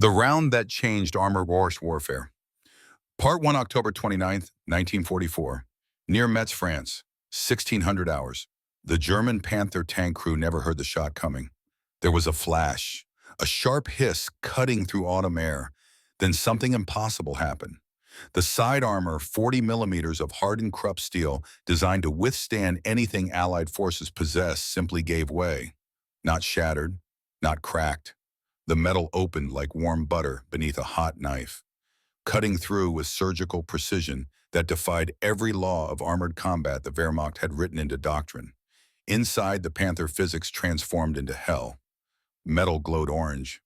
The round that changed armor warfare. Part 1, October 29th, 1944. Near Metz, France, 1600 hours. The German Panther tank crew never heard the shot coming. There was a flash, a sharp hiss cutting through autumn air. Then something impossible happened. The side armor, 40 millimeters of hardened Krupp steel designed to withstand anything Allied forces possessed, simply gave way. Not shattered, not cracked. The metal opened like warm butter beneath a hot knife, cutting through with surgical precision that defied every law of armored combat the Wehrmacht had written into doctrine. Inside, the Panther physics transformed into hell. Metal glowed orange,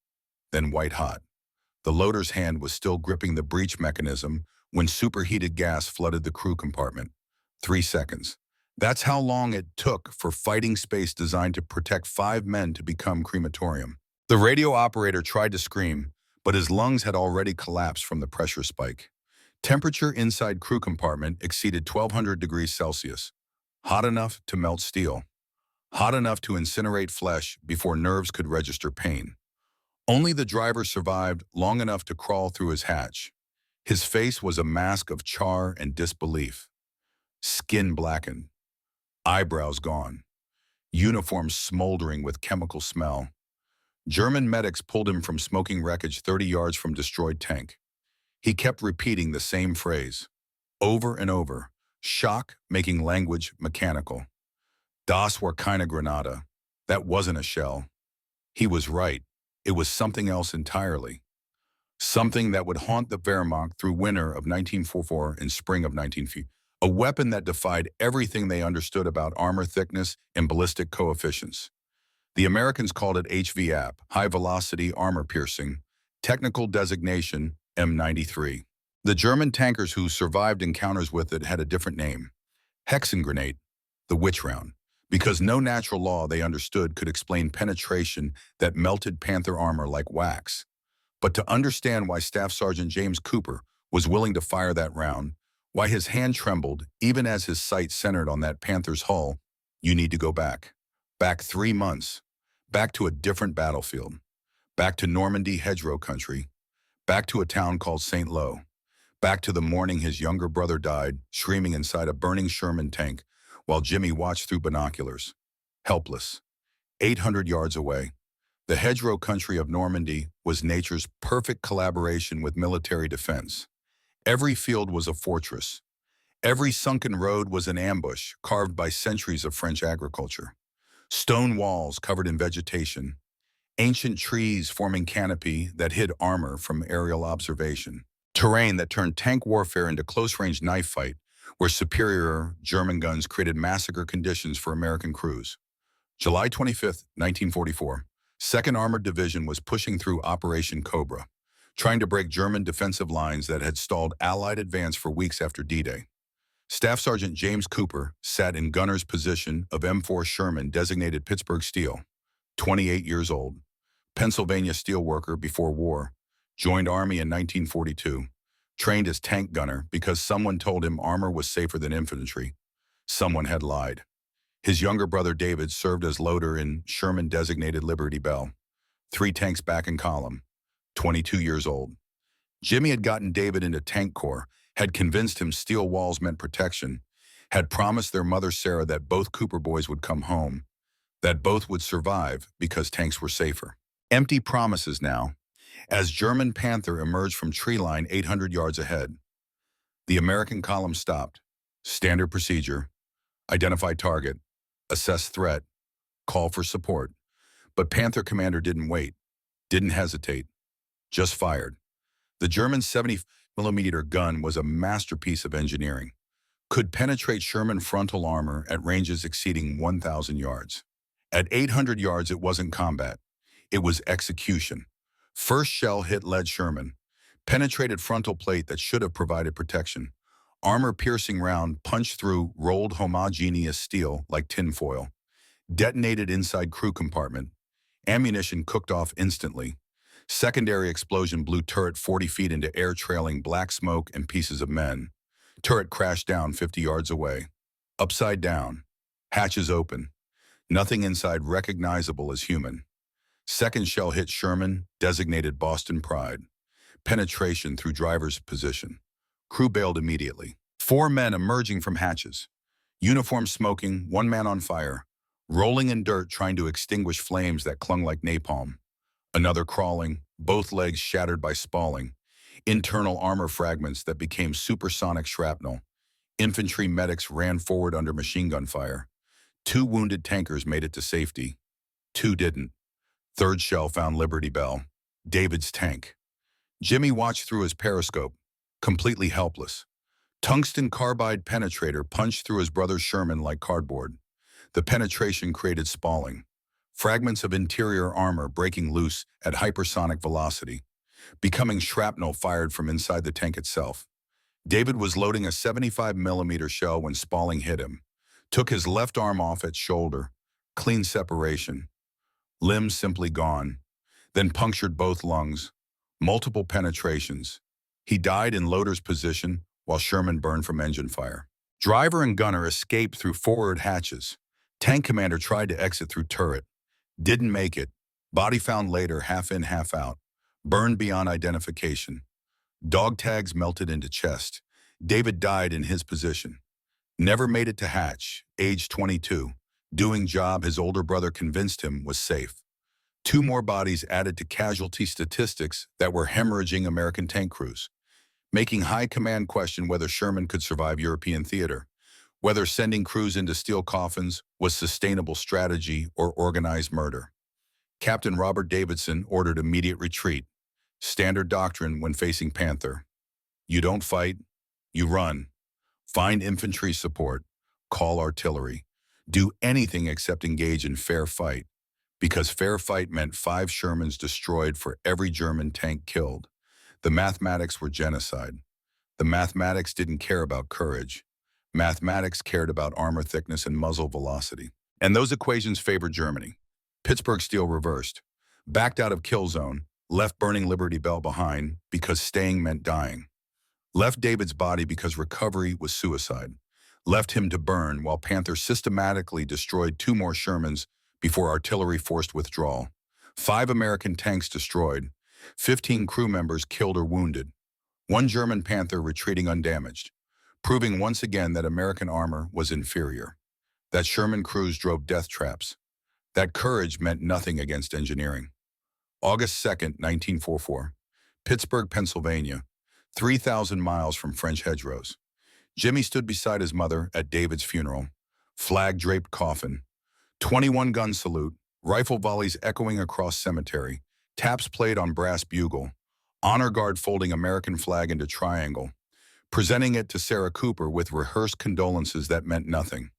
then white-hot. The loader's hand was still gripping the breech mechanism when superheated gas flooded the crew compartment. 3 seconds. That's how long it took for fighting space designed to protect 5 men to become crematorium. The radio operator tried to scream, but his lungs had already collapsed from the pressure spike. Temperature inside crew compartment exceeded 1200 degrees Celsius. Hot enough to melt steel. Hot enough to incinerate flesh before nerves could register pain. Only the driver survived long enough to crawl through his hatch. His face was a mask of char and disbelief. Skin blackened. Eyebrows gone. Uniform smoldering with chemical smell. German medics pulled him from smoking wreckage 30 yards from destroyed tank. He kept repeating the same phrase, over and over, shock making language mechanical. Das war keine Granate. That wasn't a shell. He was right. It was something else entirely. Something that would haunt the Wehrmacht through winter of 1944 and spring of 1944. A weapon that defied everything they understood about armor thickness and ballistic coefficients. The Americans called it HVAP, High Velocity Armor Piercing, technical designation M93. The German tankers who survived encounters with it had a different name, Hexengranate, the witch round, because no natural law they understood could explain penetration that melted Panther armor like wax. But to understand why Staff Sergeant James Cooper was willing to fire that round, why his hand trembled even as his sight centered on that Panther's hull, you need to go back. Back 3 months. Back to a different battlefield. Back to Normandy hedgerow country. Back to a town called St. Lo. Back to the morning his younger brother died, screaming inside a burning Sherman tank, while Jimmy watched through binoculars. Helpless. 800 yards away. The hedgerow country of Normandy was nature's perfect collaboration with military defense. Every field was a fortress. Every sunken road was an ambush carved by centuries of French agriculture. Stone walls covered in vegetation. Ancient trees forming canopy that hid armor from aerial observation. Terrain that turned tank warfare into close-range knife fight, where superior German guns created massacre conditions for American crews. July 25, 1944, 2nd Armored Division was pushing through Operation Cobra, trying to break German defensive lines that had stalled Allied advance for weeks after D-Day. Staff Sergeant James Cooper sat in gunner's position of M4 Sherman designated Pittsburgh Steel, 28 years old, Pennsylvania steelworker before war, joined Army in 1942, trained as tank gunner because someone told him armor was safer than infantry. Someone had lied. His younger brother David served as loader in Sherman designated Liberty Bell, 3 tanks back in column, 22 years old. Jimmy had gotten David into tank corps, had convinced him steel walls meant protection, had promised their mother Sarah that both Cooper boys would come home, that both would survive because tanks were safer. Empty promises now, as German Panther emerged from tree line 800 yards ahead. The American column stopped. Standard procedure. Identify target. Assess threat. Call for support. But Panther commander didn't wait. Didn't hesitate. Just fired. The German 70-millimeter gun was a masterpiece of engineering. Could penetrate Sherman frontal armor at ranges exceeding 1,000 yards. At 800 yards, it wasn't combat. It was execution. First shell hit lead Sherman. Penetrated frontal plate that should have provided protection. Armor-piercing round punched through rolled homogeneous steel like tinfoil. Detonated inside crew compartment. Ammunition cooked off instantly. Secondary explosion blew turret 40 feet into air trailing black smoke and pieces of men. Turret crashed down 50 yards away. Upside down. Hatches open. Nothing inside recognizable as human. Second shell hit Sherman, designated Boston Pride. Penetration through driver's position. Crew bailed immediately. 4 men emerging from hatches. Uniform smoking, 1 man on fire. Rolling in dirt trying to extinguish flames that clung like napalm. Another crawling, both legs shattered by spalling. Internal armor fragments that became supersonic shrapnel. Infantry medics ran forward under machine gun fire. 2 wounded tankers made it to safety. 2 didn't. Third shell found Liberty Bell, David's tank. Jimmy watched through his periscope, completely helpless. Tungsten carbide penetrator punched through his brother Sherman like cardboard. The penetration created spalling. Fragments of interior armor breaking loose at hypersonic velocity, becoming shrapnel fired from inside the tank itself. David was loading a 75mm shell when spalling hit him. Took his left arm off at shoulder. Clean separation. Limbs simply gone. Then punctured both lungs. Multiple penetrations. He died in loader's position while Sherman burned from engine fire. Driver and gunner escaped through forward hatches. Tank commander tried to exit through turret. Didn't make it. Body found later, half in, half out. Burned beyond identification. Dog tags melted into chest. David died in his position. Never made it to hatch, age 22. Doing job his older brother convinced him was safe. 2 more bodies added to casualty statistics that were hemorrhaging American tank crews, making high command question whether Sherman could survive European theater, whether sending crews into steel coffins was sustainable strategy or organized murder. Captain Robert Davidson ordered immediate retreat. Standard doctrine when facing Panther. You don't fight, you run. Find infantry support. Call artillery. Do anything except engage in fair fight, because fair fight meant 5 Shermans destroyed for every German tank killed. The mathematics were genocide. The mathematics didn't care about courage. Mathematics cared about armor thickness and muzzle velocity. And those equations favored Germany. Pittsburgh Steel reversed. Backed out of kill zone, left burning Liberty Bell behind because staying meant dying. Left David's body because recovery was suicide. Left him to burn while Panther systematically destroyed 2 more Shermans before artillery forced withdrawal. 5 American tanks destroyed. 15 crew members killed or wounded. 1 German Panther retreating undamaged, proving once again that American armor was inferior. That Sherman crews drove death traps. That courage meant nothing against engineering. August 2nd, 1944. Pittsburgh, Pennsylvania, 3,000 miles from French hedgerows. Jimmy stood beside his mother at David's funeral. Flag-draped coffin. 21-gun salute. Rifle volleys echoing across cemetery. Taps played on brass bugle. Honor guard folding American flag into triangle. Presenting it to Sarah Cooper with rehearsed condolences that meant nothing.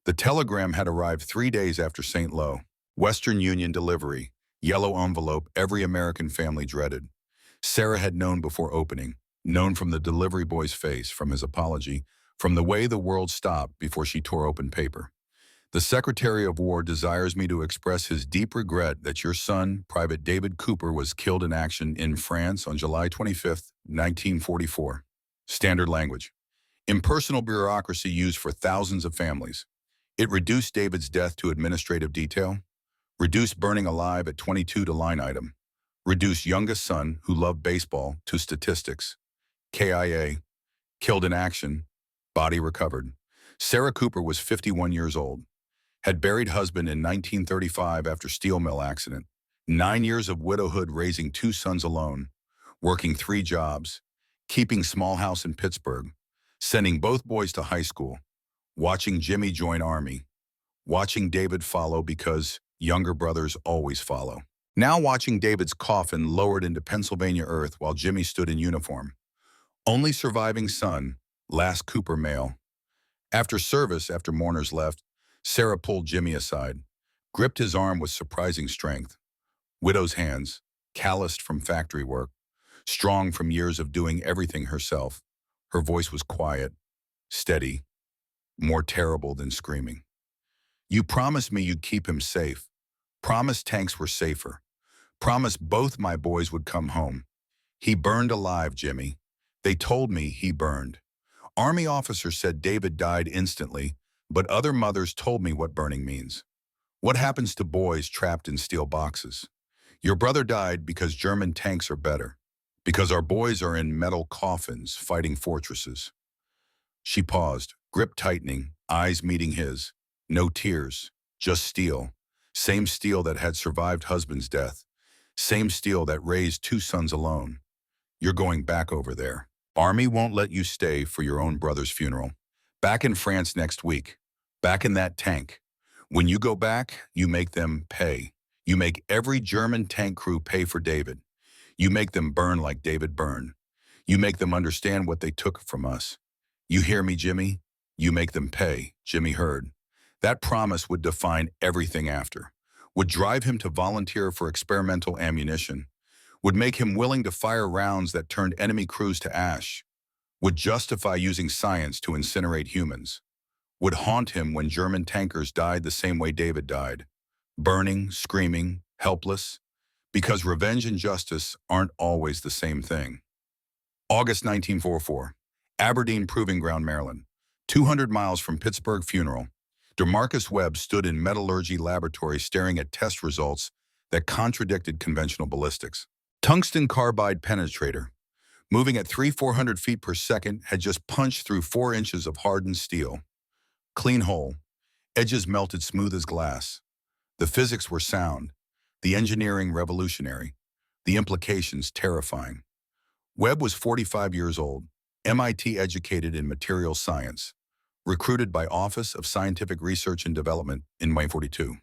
The telegram had arrived 3 days after St. Lo. Western Union delivery. Yellow envelope every American family dreaded. Sarah had known before opening. Known from the delivery boy's face, from his apology, from the way the world stopped before she tore open paper. The Secretary of War desires me to express his deep regret that your son, Private David Cooper, was killed in action in France on July 25, 1944. Standard language. Impersonal bureaucracy used for thousands of families. It reduced David's death to administrative detail. Reduced burning alive at 22 to line item. Reduced youngest son, who loved baseball, to statistics. KIA. Killed in action. Body recovered. Sarah Cooper was 51 years old. Had buried husband in 1935 after steel mill accident. 9 years of widowhood raising 2 sons alone. Working 3 jobs. Keeping small house in Pittsburgh. Sending both boys to high school. Watching Jimmy join Army. Watching David follow because younger brothers always follow. Now watching David's coffin lowered into Pennsylvania earth while Jimmy stood in uniform. Only surviving son, last Cooper male. After service, after mourners left, Sarah pulled Jimmy aside, gripped his arm with surprising strength. Widow's hands, calloused from factory work, strong from years of doing everything herself. Her voice was quiet, steady, more terrible than screaming. You promised me you'd keep him safe. Promised tanks were safer. Promised both my boys would come home. He burned alive, Jimmy. They told me he burned. Army officers said David died instantly, but other mothers told me what burning means. What happens to boys trapped in steel boxes? Your brother died because German tanks are better, because our boys are in metal coffins fighting fortresses. She paused, grip tightening, eyes meeting his. No tears, just steel. Same steel that had survived husband's death. Same steel that raised two sons alone. You're going back over there. Army won't let you stay for your own brother's funeral. Back in France next week. Back in that tank. When you go back, you make them pay. You make every German tank crew pay for David. You make them burn like David burned. You make them understand what they took from us. You hear me, Jimmy? You make them pay, Jimmy heard. That promise would define everything after, would drive him to volunteer for experimental ammunition, would make him willing to fire rounds that turned enemy crews to ash, would justify using science to incinerate humans, would haunt him when German tankers died the same way David died, burning, screaming, helpless, because revenge and justice aren't always the same thing. August 1944, Aberdeen Proving Ground, Maryland, 200 miles from Pittsburgh Funeral. DeMarcus Webb stood in metallurgy laboratory staring at test results that contradicted conventional ballistics. Tungsten carbide penetrator, moving at 400 feet per second, had just punched through 4 inches of hardened steel. Clean hole, edges melted smooth as glass. The physics were sound, the engineering revolutionary, the implications terrifying. Webb was 45 years old, MIT educated in materials science, recruited by Office of Scientific Research and Development in 1942.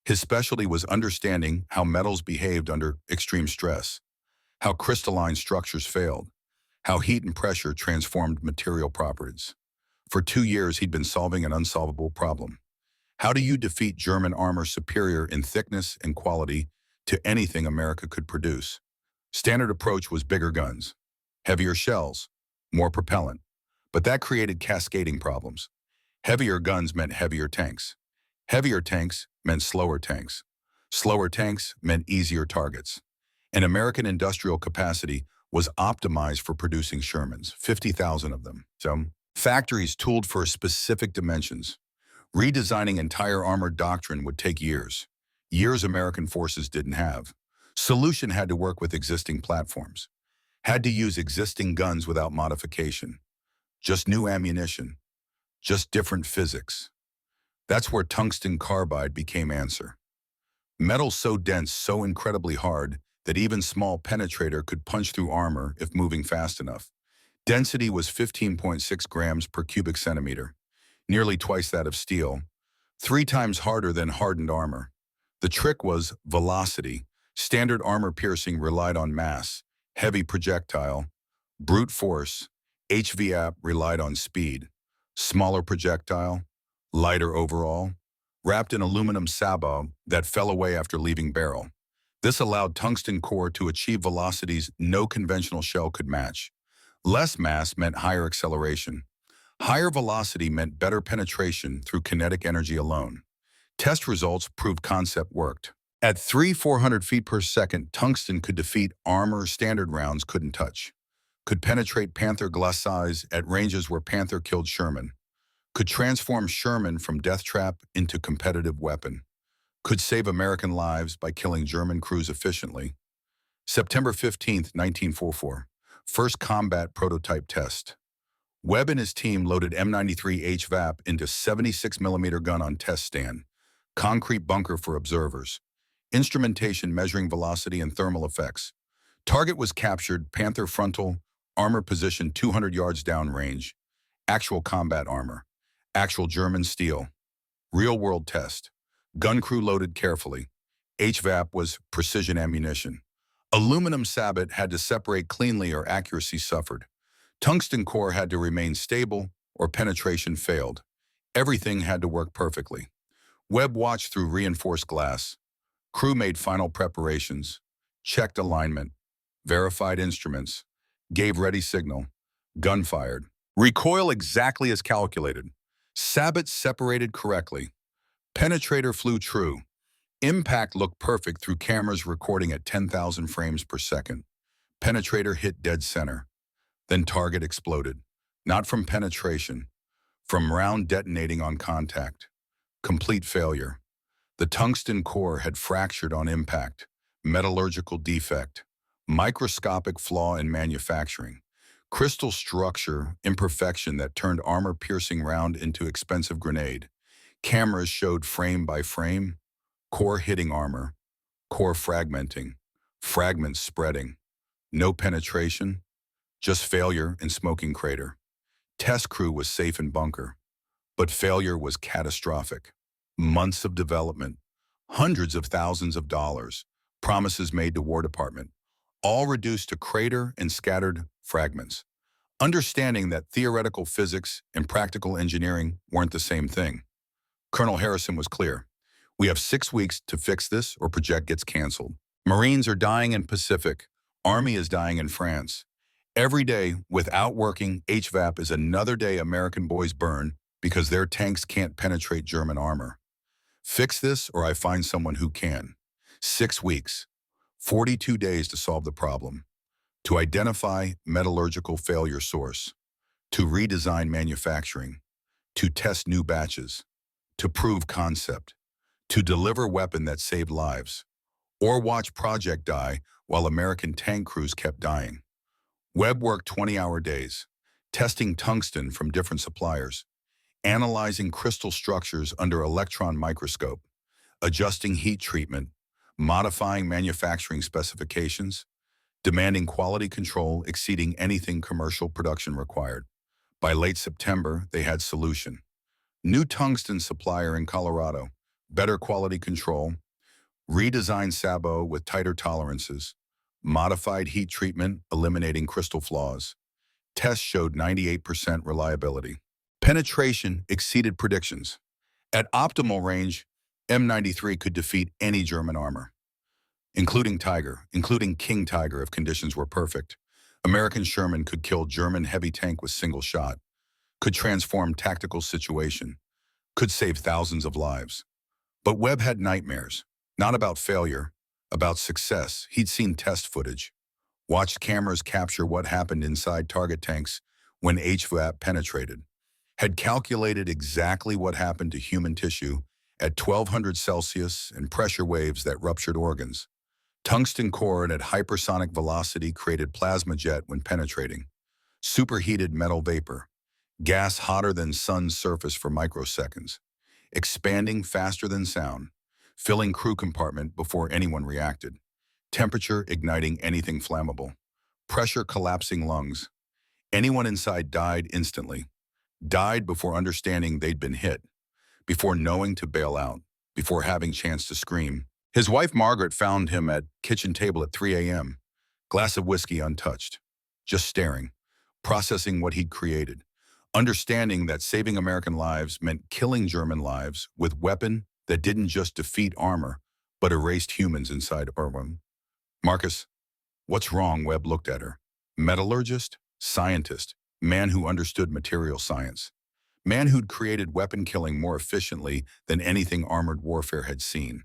His specialty was understanding how metals behaved under extreme stress, how crystalline structures failed, how heat and pressure transformed material properties. For 2 years, he'd been solving an unsolvable problem. How do you defeat German armor superior in thickness and quality to anything America could produce? Standard approach was bigger guns, heavier shells, more propellant. But that created cascading problems. Heavier guns meant heavier tanks. Heavier tanks meant slower tanks. Slower tanks meant easier targets. And American industrial capacity was optimized for producing Shermans, 50,000 of them. So, factories tooled for specific dimensions. Redesigning entire armored doctrine would take years. Years American forces didn't have. Solution had to work with existing platforms. Had to use existing guns without modification. Just new ammunition. Just different physics. That's where tungsten carbide became answer. Metal so dense, so incredibly hard, that even small penetrator could punch through armor if moving fast enough. Density was 15.6 grams per cubic centimeter, nearly twice that of steel, 3 times harder than hardened armor. The trick was velocity. Standard armor piercing relied on mass, heavy projectile, brute force. HVAP relied on speed. Smaller projectile, lighter overall, wrapped in aluminum sabot that fell away after leaving barrel. This allowed tungsten core to achieve velocities no conventional shell could match. Less mass meant higher acceleration. Higher velocity meant better penetration through kinetic energy alone. Test results proved concept worked. At 400 feet per second, tungsten could defeat armor standard rounds couldn't touch. Could penetrate Panther glacis at ranges where Panther killed Sherman. Could transform Sherman from death trap into competitive weapon. Could save American lives by killing German crews efficiently. September 15, 1944. First combat prototype test. Webb and his team loaded M93 HVAP into 76mm gun on test stand. Concrete bunker for observers. Instrumentation measuring velocity and thermal effects. Target was captured, Panther frontal, armor position 200 yards downrange. Actual combat armor. Actual German steel. Real-world test. Gun crew loaded carefully. HVAP was precision ammunition. Aluminum sabot had to separate cleanly or accuracy suffered. Tungsten core had to remain stable or penetration failed. Everything had to work perfectly. Webb watched through reinforced glass. Crew made final preparations, checked alignment, verified instruments, gave ready signal, gun fired. Recoil exactly as calculated. Sabot separated correctly. Penetrator flew true. Impact looked perfect through cameras recording at 10,000 frames per second. Penetrator hit dead center. Then target exploded. Not from penetration, from round detonating on contact. Complete failure. The tungsten core had fractured on impact. Metallurgical defect. Microscopic flaw in manufacturing. Crystal structure imperfection that turned armor-piercing round into expensive grenade. Cameras showed frame by frame, core hitting armor, core fragmenting, fragments spreading. No penetration, just failure in smoking crater. Test crew was safe in bunker, but failure was catastrophic. Months of development, hundreds of thousands of dollars, promises made to War Department, all reduced to crater and scattered fragments. Understanding that theoretical physics and practical engineering weren't the same thing. Colonel Harrison was clear. We have 6 weeks to fix this or project gets canceled. Marines are dying in Pacific. Army is dying in France. Every day without working HVAP is another day American boys burn because their tanks can't penetrate German armor. Fix this or I find someone who can. 6 weeks, 42 days to solve the problem. To identify metallurgical failure source. To redesign manufacturing. To test new batches. To prove concept. To deliver weapon that saved lives. Or watch project die while American tank crews kept dying. Webb worked 20-hour days, testing tungsten from different suppliers, analyzing crystal structures under electron microscope, adjusting heat treatment, modifying manufacturing specifications, demanding quality control exceeding anything commercial production required. By late September, they had solution. New tungsten supplier in Colorado, better quality control, redesigned Sabo with tighter tolerances, modified heat treatment eliminating crystal flaws. Tests showed 98% reliability. Penetration exceeded predictions. At optimal range, M93 could defeat any German armor, including King Tiger if conditions were perfect. American Sherman could kill German heavy tank with single shot, could transform tactical situation, could save thousands of lives. But Webb had nightmares, not about failure, about success. He'd seen test footage, watched cameras capture what happened inside target tanks when HVAP penetrated, had calculated exactly what happened to human tissue at 1200 Celsius and pressure waves that ruptured organs. Tungsten core at hypersonic velocity created plasma jet when penetrating. Superheated metal vapor, gas hotter than sun's surface for microseconds, expanding faster than sound, filling crew compartment before anyone reacted, temperature igniting anything flammable, pressure collapsing lungs. Anyone inside died instantly, died before understanding they'd been hit, before knowing to bail out, before having chance to scream. His wife Margaret found him at kitchen table at 3 a.m., glass of whiskey untouched, just staring, processing what he'd created, understanding that saving American lives meant killing German lives with weapon that didn't just defeat armor, but erased humans inside armor. Marcus, what's wrong? Webb looked at her. Metallurgist, scientist, man who understood material science, man who'd created weapon killing more efficiently than anything armored warfare had seen.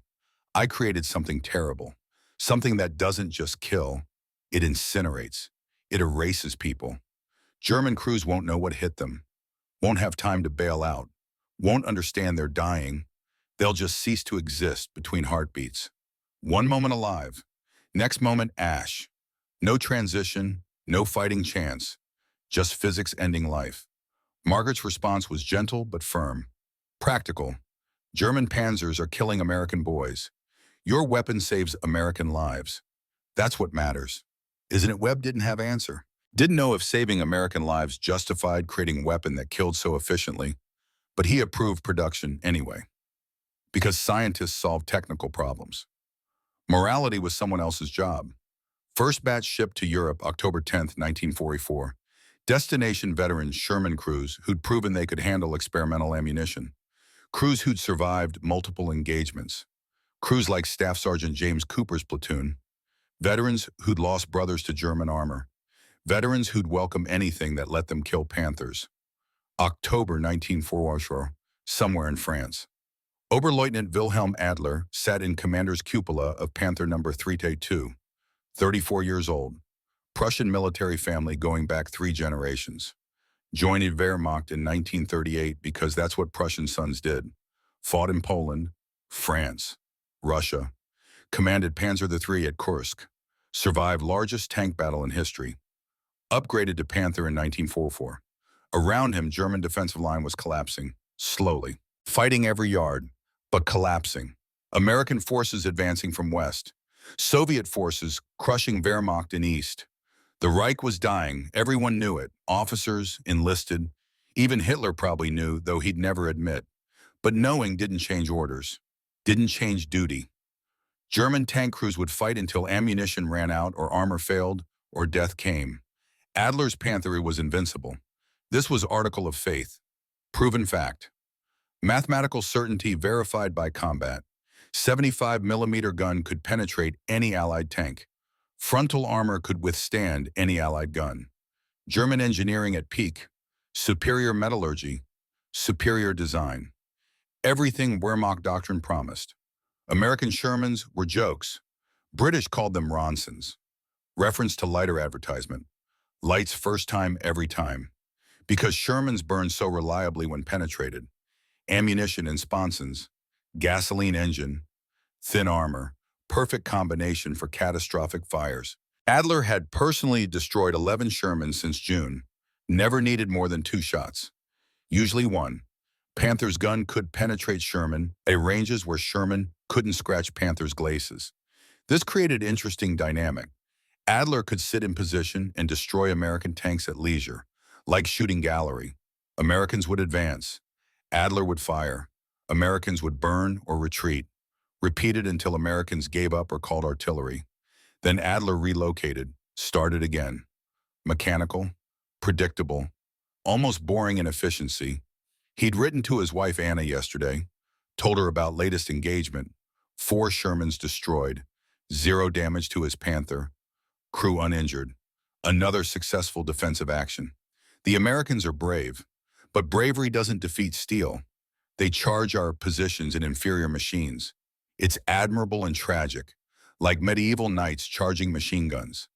I created something terrible, something that doesn't just kill, it incinerates, it erases people. German crews won't know what hit them, won't have time to bail out, won't understand they're dying. They'll just cease to exist between heartbeats. One moment alive, next moment ash. No transition, no fighting chance, just physics ending life. Margaret's response was gentle but firm. Practical. German panzers are killing American boys. Your weapon saves American lives. That's what matters. Isn't it? Webb didn't have answer. Didn't know if saving American lives justified creating a weapon that killed so efficiently, but he approved production anyway. Because scientists solve technical problems. Morality was someone else's job. First batch shipped to Europe October 10, 1944. Destination veterans Sherman crews who'd proven they could handle experimental ammunition. Crews who'd survived multiple engagements. Crews like Staff Sergeant James Cooper's platoon. Veterans who'd lost brothers to German armor. Veterans who'd welcome anything that let them kill Panthers. October 1944, somewhere in France. Oberleutnant Wilhelm Adler sat in commander's cupola of Panther No. 3T2, 34 years old, Prussian military family going back 3 generations. Joined Wehrmacht in 1938 because that's what Prussian sons did. Fought in Poland, France, Russia. Commanded Panzer III at Kursk. Survived largest tank battle in history. Upgraded to Panther in 1944. Around him, German defensive line was collapsing, slowly. Fighting every yard, but collapsing. American forces advancing from west. Soviet forces crushing Wehrmacht in east. The Reich was dying, everyone knew it. Officers, enlisted. Even Hitler probably knew, though he'd never admit. But knowing didn't change orders, didn't change duty. German tank crews would fight until ammunition ran out or armor failed or death came. Adler's Panther was invincible. This was article of faith. Proven fact. Mathematical certainty verified by combat. 75mm gun could penetrate any Allied tank. Frontal armor could withstand any Allied gun. German engineering at peak. Superior metallurgy. Superior design. Everything Wehrmacht doctrine promised. American Shermans were jokes. British called them Ronsons. Reference to lighter advertisement. Lights first time every time. Because Shermans burned so reliably when penetrated. Ammunition and sponsons. Gasoline engine. Thin armor. Perfect combination for catastrophic fires. Adler had personally destroyed 11 Shermans since June. Never needed more than 2 shots. Usually 1. Panther's gun could penetrate Sherman at ranges where Sherman couldn't scratch Panther's glacis. This created interesting dynamic. Adler could sit in position and destroy American tanks at leisure, like shooting gallery. Americans would advance. Adler would fire. Americans would burn or retreat. Repeated until Americans gave up or called artillery. Then Adler relocated, started again. Mechanical, predictable, almost boring in efficiency. He'd written to his wife Anna yesterday, told her about latest engagement, 4 Shermans destroyed, 0 damage to his Panther, crew uninjured, another successful defensive action. The Americans are brave, but bravery doesn't defeat steel. They charge our positions in inferior machines. It's admirable and tragic, like medieval knights charging machine guns.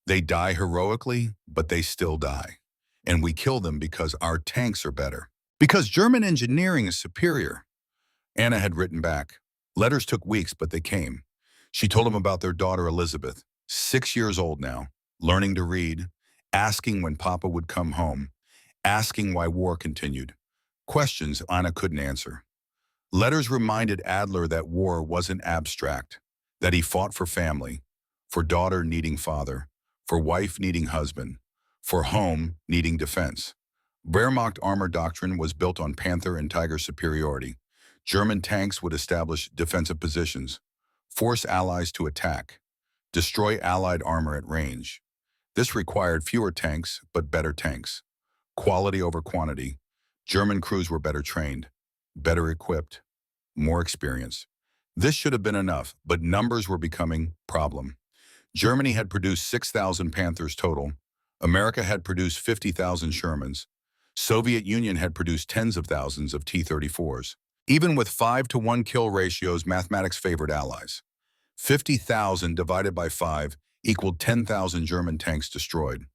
They die heroically, but they still die. And we kill them because our tanks are better. Because German engineering is superior. Anna had written back. Letters took weeks, but they came. She told him about their daughter Elizabeth, 6 years old now, learning to read, asking when Papa would come home, asking why war continued. Questions Anna couldn't answer. Letters reminded Adler that war wasn't abstract, that he fought for family, for daughter needing father, for wife needing husband, for home needing defense. Wehrmacht armor doctrine was built on Panther and Tiger superiority. German tanks would establish defensive positions, force allies to attack, destroy Allied armor at range. This required fewer tanks, but better tanks. Quality over quantity. German crews were better trained, better equipped, more experienced. This should have been enough, but numbers were becoming problem. Germany had produced 6,000 Panthers total. America had produced 50,000 Shermans. Soviet Union had produced tens of thousands of T-34s. Even with 5-to-1 kill ratios, mathematics favored allies. 50,000 divided by 5 equaled 10,000 German tanks destroyed.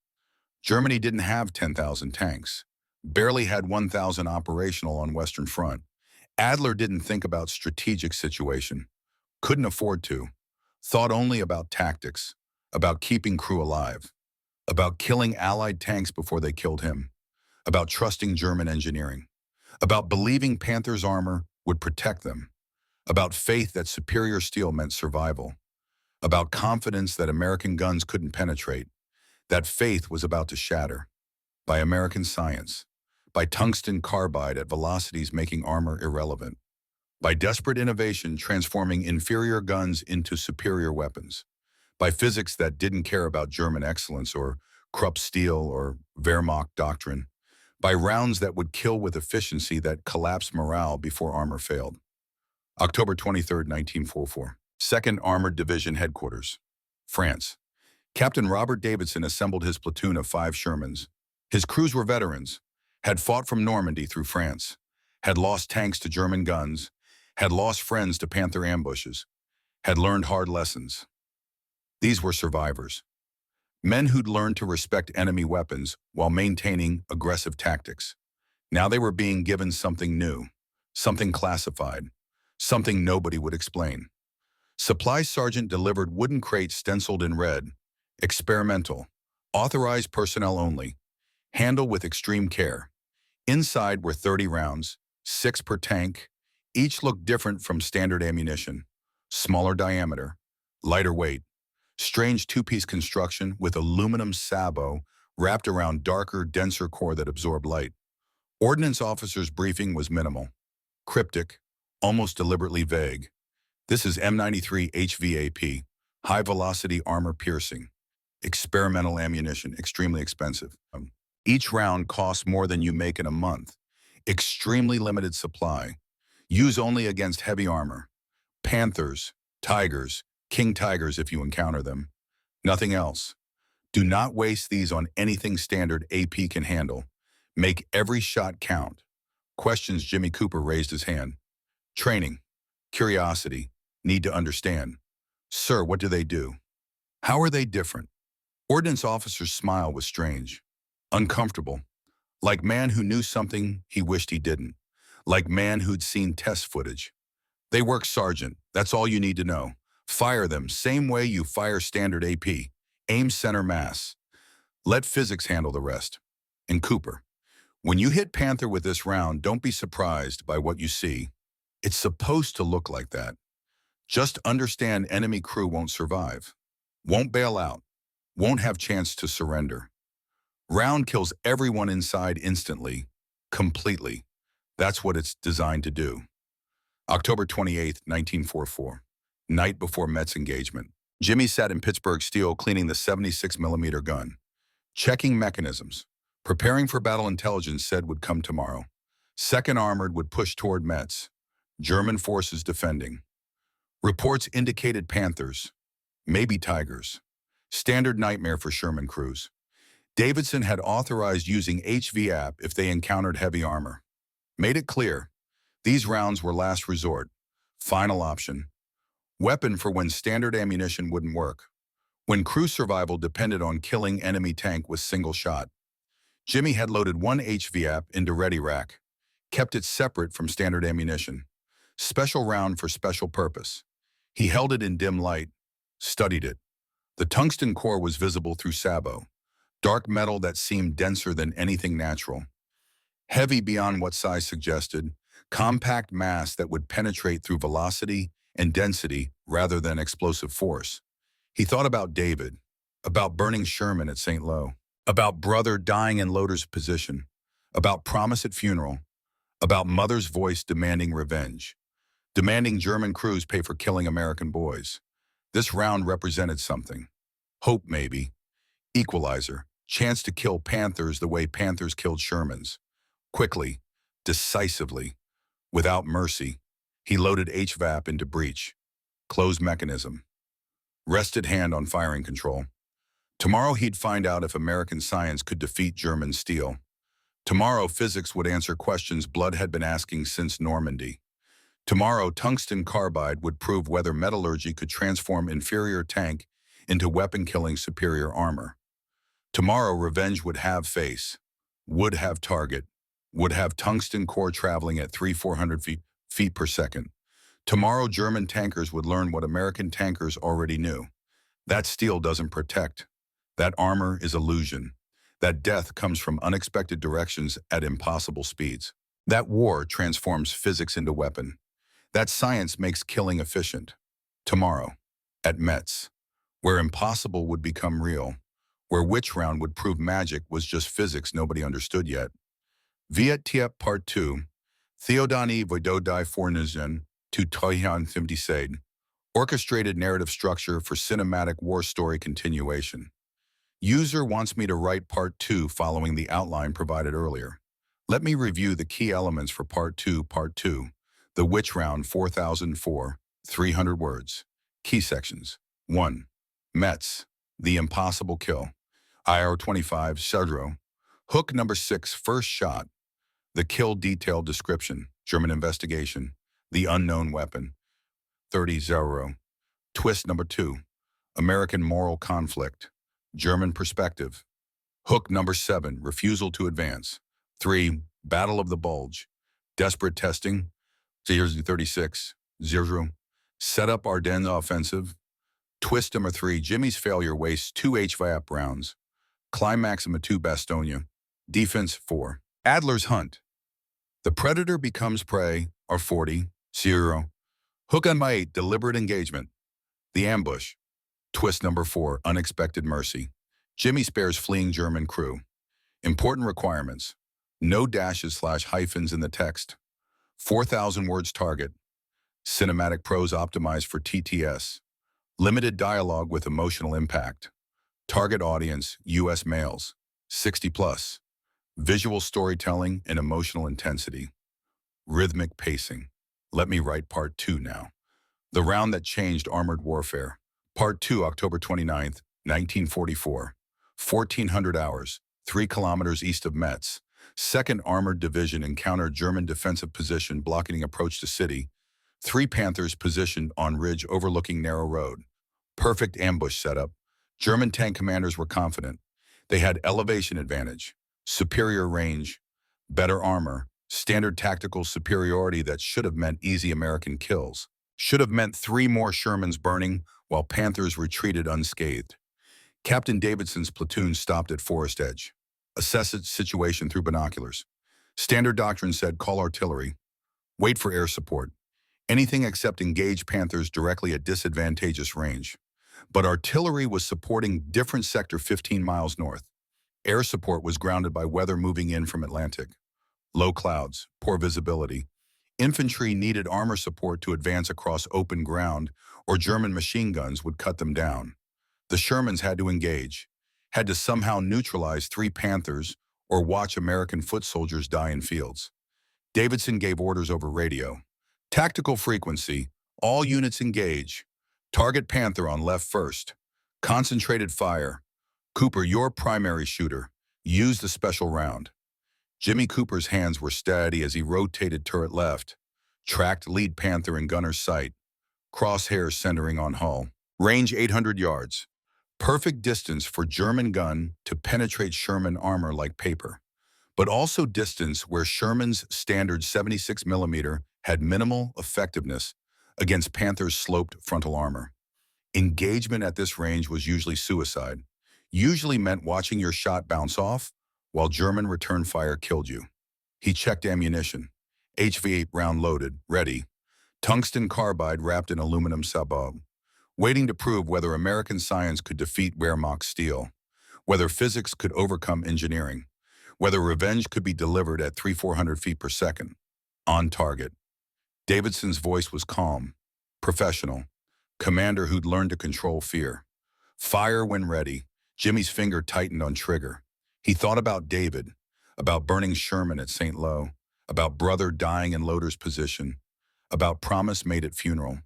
Germany didn't have 10,000 tanks. Barely had 1,000 operational on Western Front. Adler didn't think about strategic situation. Couldn't afford to. Thought only about tactics, about keeping crew alive, about killing Allied tanks before they killed him, about trusting German engineering, about believing Panther's armor would protect them, about faith that superior steel meant survival, about confidence that American guns couldn't penetrate. That faith was about to shatter. By American science, by tungsten carbide at velocities making armor irrelevant, by desperate innovation transforming inferior guns into superior weapons, by physics that didn't care about German excellence or Krupp steel or Wehrmacht doctrine, by rounds that would kill with efficiency that collapsed morale before armor failed. October 23, 1944. 2nd Armored Division Headquarters, France. Captain Robert Davidson assembled his platoon of 5 Shermans. His crews were veterans, had fought from Normandy through France, had lost tanks to German guns, had lost friends to Panther ambushes, had learned hard lessons. These were survivors. Men who'd learned to respect enemy weapons while maintaining aggressive tactics. Now they were being given something new, something classified, something nobody would explain. Supply sergeant delivered wooden crates stenciled in red. Experimental. Authorized personnel only. Handle with extreme care. Inside were 30 rounds, 6 per tank. Each looked different from standard ammunition. Smaller diameter, lighter weight. Strange two-piece construction with aluminum sabot wrapped around darker, denser core that absorbed light. Ordnance officer's briefing was minimal. Cryptic, almost deliberately vague. This is M93 HVAP, high-velocity armor piercing. Experimental ammunition, extremely expensive. Each round costs more than you make in a month. Extremely limited supply. Use only against heavy armor. Panthers, tigers, king tigers if you encounter them. Nothing else. Do not waste these on anything standard AP can handle. Make every shot count. Questions. Jimmy Cooper raised his hand. Training. Curiosity. Need to understand. Sir, what do they do? How are they different? Ordnance officer's smile was strange. Uncomfortable. Like man who knew something he wished he didn't. Like man who'd seen test footage. They work, Sergeant. That's all you need to know. Fire them same way you fire standard AP. Aim center mass. Let physics handle the rest. And Cooper, when you hit Panther with this round, don't be surprised by what you see. It's supposed to look like that. Just understand enemy crew won't survive. Won't bail out. Won't have chance to surrender. Round kills everyone inside instantly. Completely. That's what it's designed to do. October 28, 1944. Night before Met's engagement. Jimmy sat in Pittsburgh Steel cleaning the 76mm gun. Checking mechanisms. Preparing for battle. Intelligence said would come tomorrow. Second Armored would push toward Metz. German forces defending. Reports indicated Panthers. Maybe Tigers. Standard nightmare for Sherman crews. Davidson had authorized using HVAP if they encountered heavy armor. Made it clear. These rounds were last resort. Final option. Weapon for when standard ammunition wouldn't work. When crew survival depended on killing enemy tank with single shot. Jimmy had loaded one HVAP into ready rack. Kept it separate from standard ammunition. Special round for special purpose. He held it in dim light. Studied it. The tungsten core was visible through sabot. Dark metal that seemed denser than anything natural. Heavy beyond what size suggested. Compact mass that would penetrate through velocity and density rather than explosive force. He thought about David, about burning Sherman at St. Lo, about brother dying in loader's position, about promise at funeral, about mother's voice demanding revenge, demanding German crews pay for killing American boys. This round represented something. Hope, maybe. Equalizer. Chance to kill Panthers the way Panthers killed Shermans. Quickly, decisively, without mercy. He loaded HVAP into breech. Closed mechanism. Rested hand on firing control. Tomorrow he'd find out if American science could defeat German steel. Tomorrow physics would answer questions blood had been asking since Normandy. Tomorrow tungsten carbide would prove whether metallurgy could transform inferior tank into weapon-killing superior armor. Tomorrow revenge would have face, would have target, would have tungsten core traveling at 300-400 feet per second. Tomorrow German tankers would learn what American tankers already knew. That steel doesn't protect. That armor is illusion. That death comes from unexpected directions at impossible speeds. That war transforms physics into weapon. That science makes killing efficient. Tomorrow, at Metz, where impossible would become real, where witch round would prove magic was just physics nobody understood yet. Viet Tiep Part 2, Theodani Voidodai Fornizen to Toyan Thimdisaid. Orchestrated narrative structure for cinematic war story continuation. User wants me to write Part 2 following the outline provided earlier. Let me review the key elements for Part 2. Part 2. The Witch Round 4004, 300 words. Key sections. 1. Metz, the impossible kill. IR 25, Sedro. Hook number 6, first shot. The kill detailed description. German investigation. The unknown weapon. 30-0. Twist number 2. American moral conflict. German perspective. Hook number 7, refusal to advance. 3. Battle of the Bulge. Desperate testing. 036. 0. Set up Ardennes offensive. Twist number 3, Jimmy's failure wastes 2 HVAP rounds. Climax number 2, Bastogne. Defense 4. Adler's hunt. The predator becomes prey, or 40, 0. Hook on by 8, deliberate engagement. The ambush. Twist number 4, unexpected mercy. Jimmy spares fleeing German crew. Important requirements. No dashes/hyphens in the text. 4,000 words target. Cinematic prose optimized for TTS. Limited dialogue with emotional impact. Target audience, U.S. males, 60 plus. Visual storytelling and emotional intensity. Rhythmic pacing. Let me write part 2 now. The round that changed armored warfare. Part 2, October 29th, 1944. 1,400 hours, 3 kilometers east of Metz. 2nd Armored Division encountered German defensive position blocking approach to city. 3 Panthers positioned on ridge overlooking narrow road. Perfect ambush setup. German tank commanders were confident. They had elevation advantage, superior range, better armor, standard tactical superiority that should have meant easy American kills. Should have meant 3 more Shermans burning while Panthers retreated unscathed. Captain Davidson's platoon stopped at Forest Edge. Assess its situation through binoculars. Standard doctrine said call artillery. Wait for air support. Anything except engage Panthers directly at disadvantageous range. But artillery was supporting different sector 15 miles north. Air support was grounded by weather moving in from Atlantic. Low clouds, poor visibility. Infantry needed armor support to advance across open ground, or German machine guns would cut them down. The Shermans had to engage, had to somehow neutralize 3 Panthers or watch American foot soldiers die in fields. Davidson gave orders over radio. Tactical frequency, all units engage. Target Panther on left first. Concentrated fire. Cooper, your primary shooter. Use the special round. Jimmy Cooper's hands were steady as he rotated turret left. Tracked lead Panther in gunner's sight. Crosshairs centering on hull. Range 800 yards. Perfect distance for German gun to penetrate Sherman armor like paper. But also distance where Sherman's standard 76mm had minimal effectiveness against Panther's sloped frontal armor. Engagement at this range was usually suicide. Usually meant watching your shot bounce off while German return fire killed you. He checked ammunition. HV8 round loaded, ready. Tungsten carbide wrapped in aluminum sabot. Waiting to prove whether American science could defeat Wehrmacht steel, whether physics could overcome engineering, whether revenge could be delivered at 300-400 feet per second. On target. Davidson's voice was calm, professional, commander who'd learned to control fear. Fire when ready. Jimmy's finger tightened on trigger. He thought about David, about burning Sherman at St. Lo, about brother dying in Loader's position, about promise made at funeral,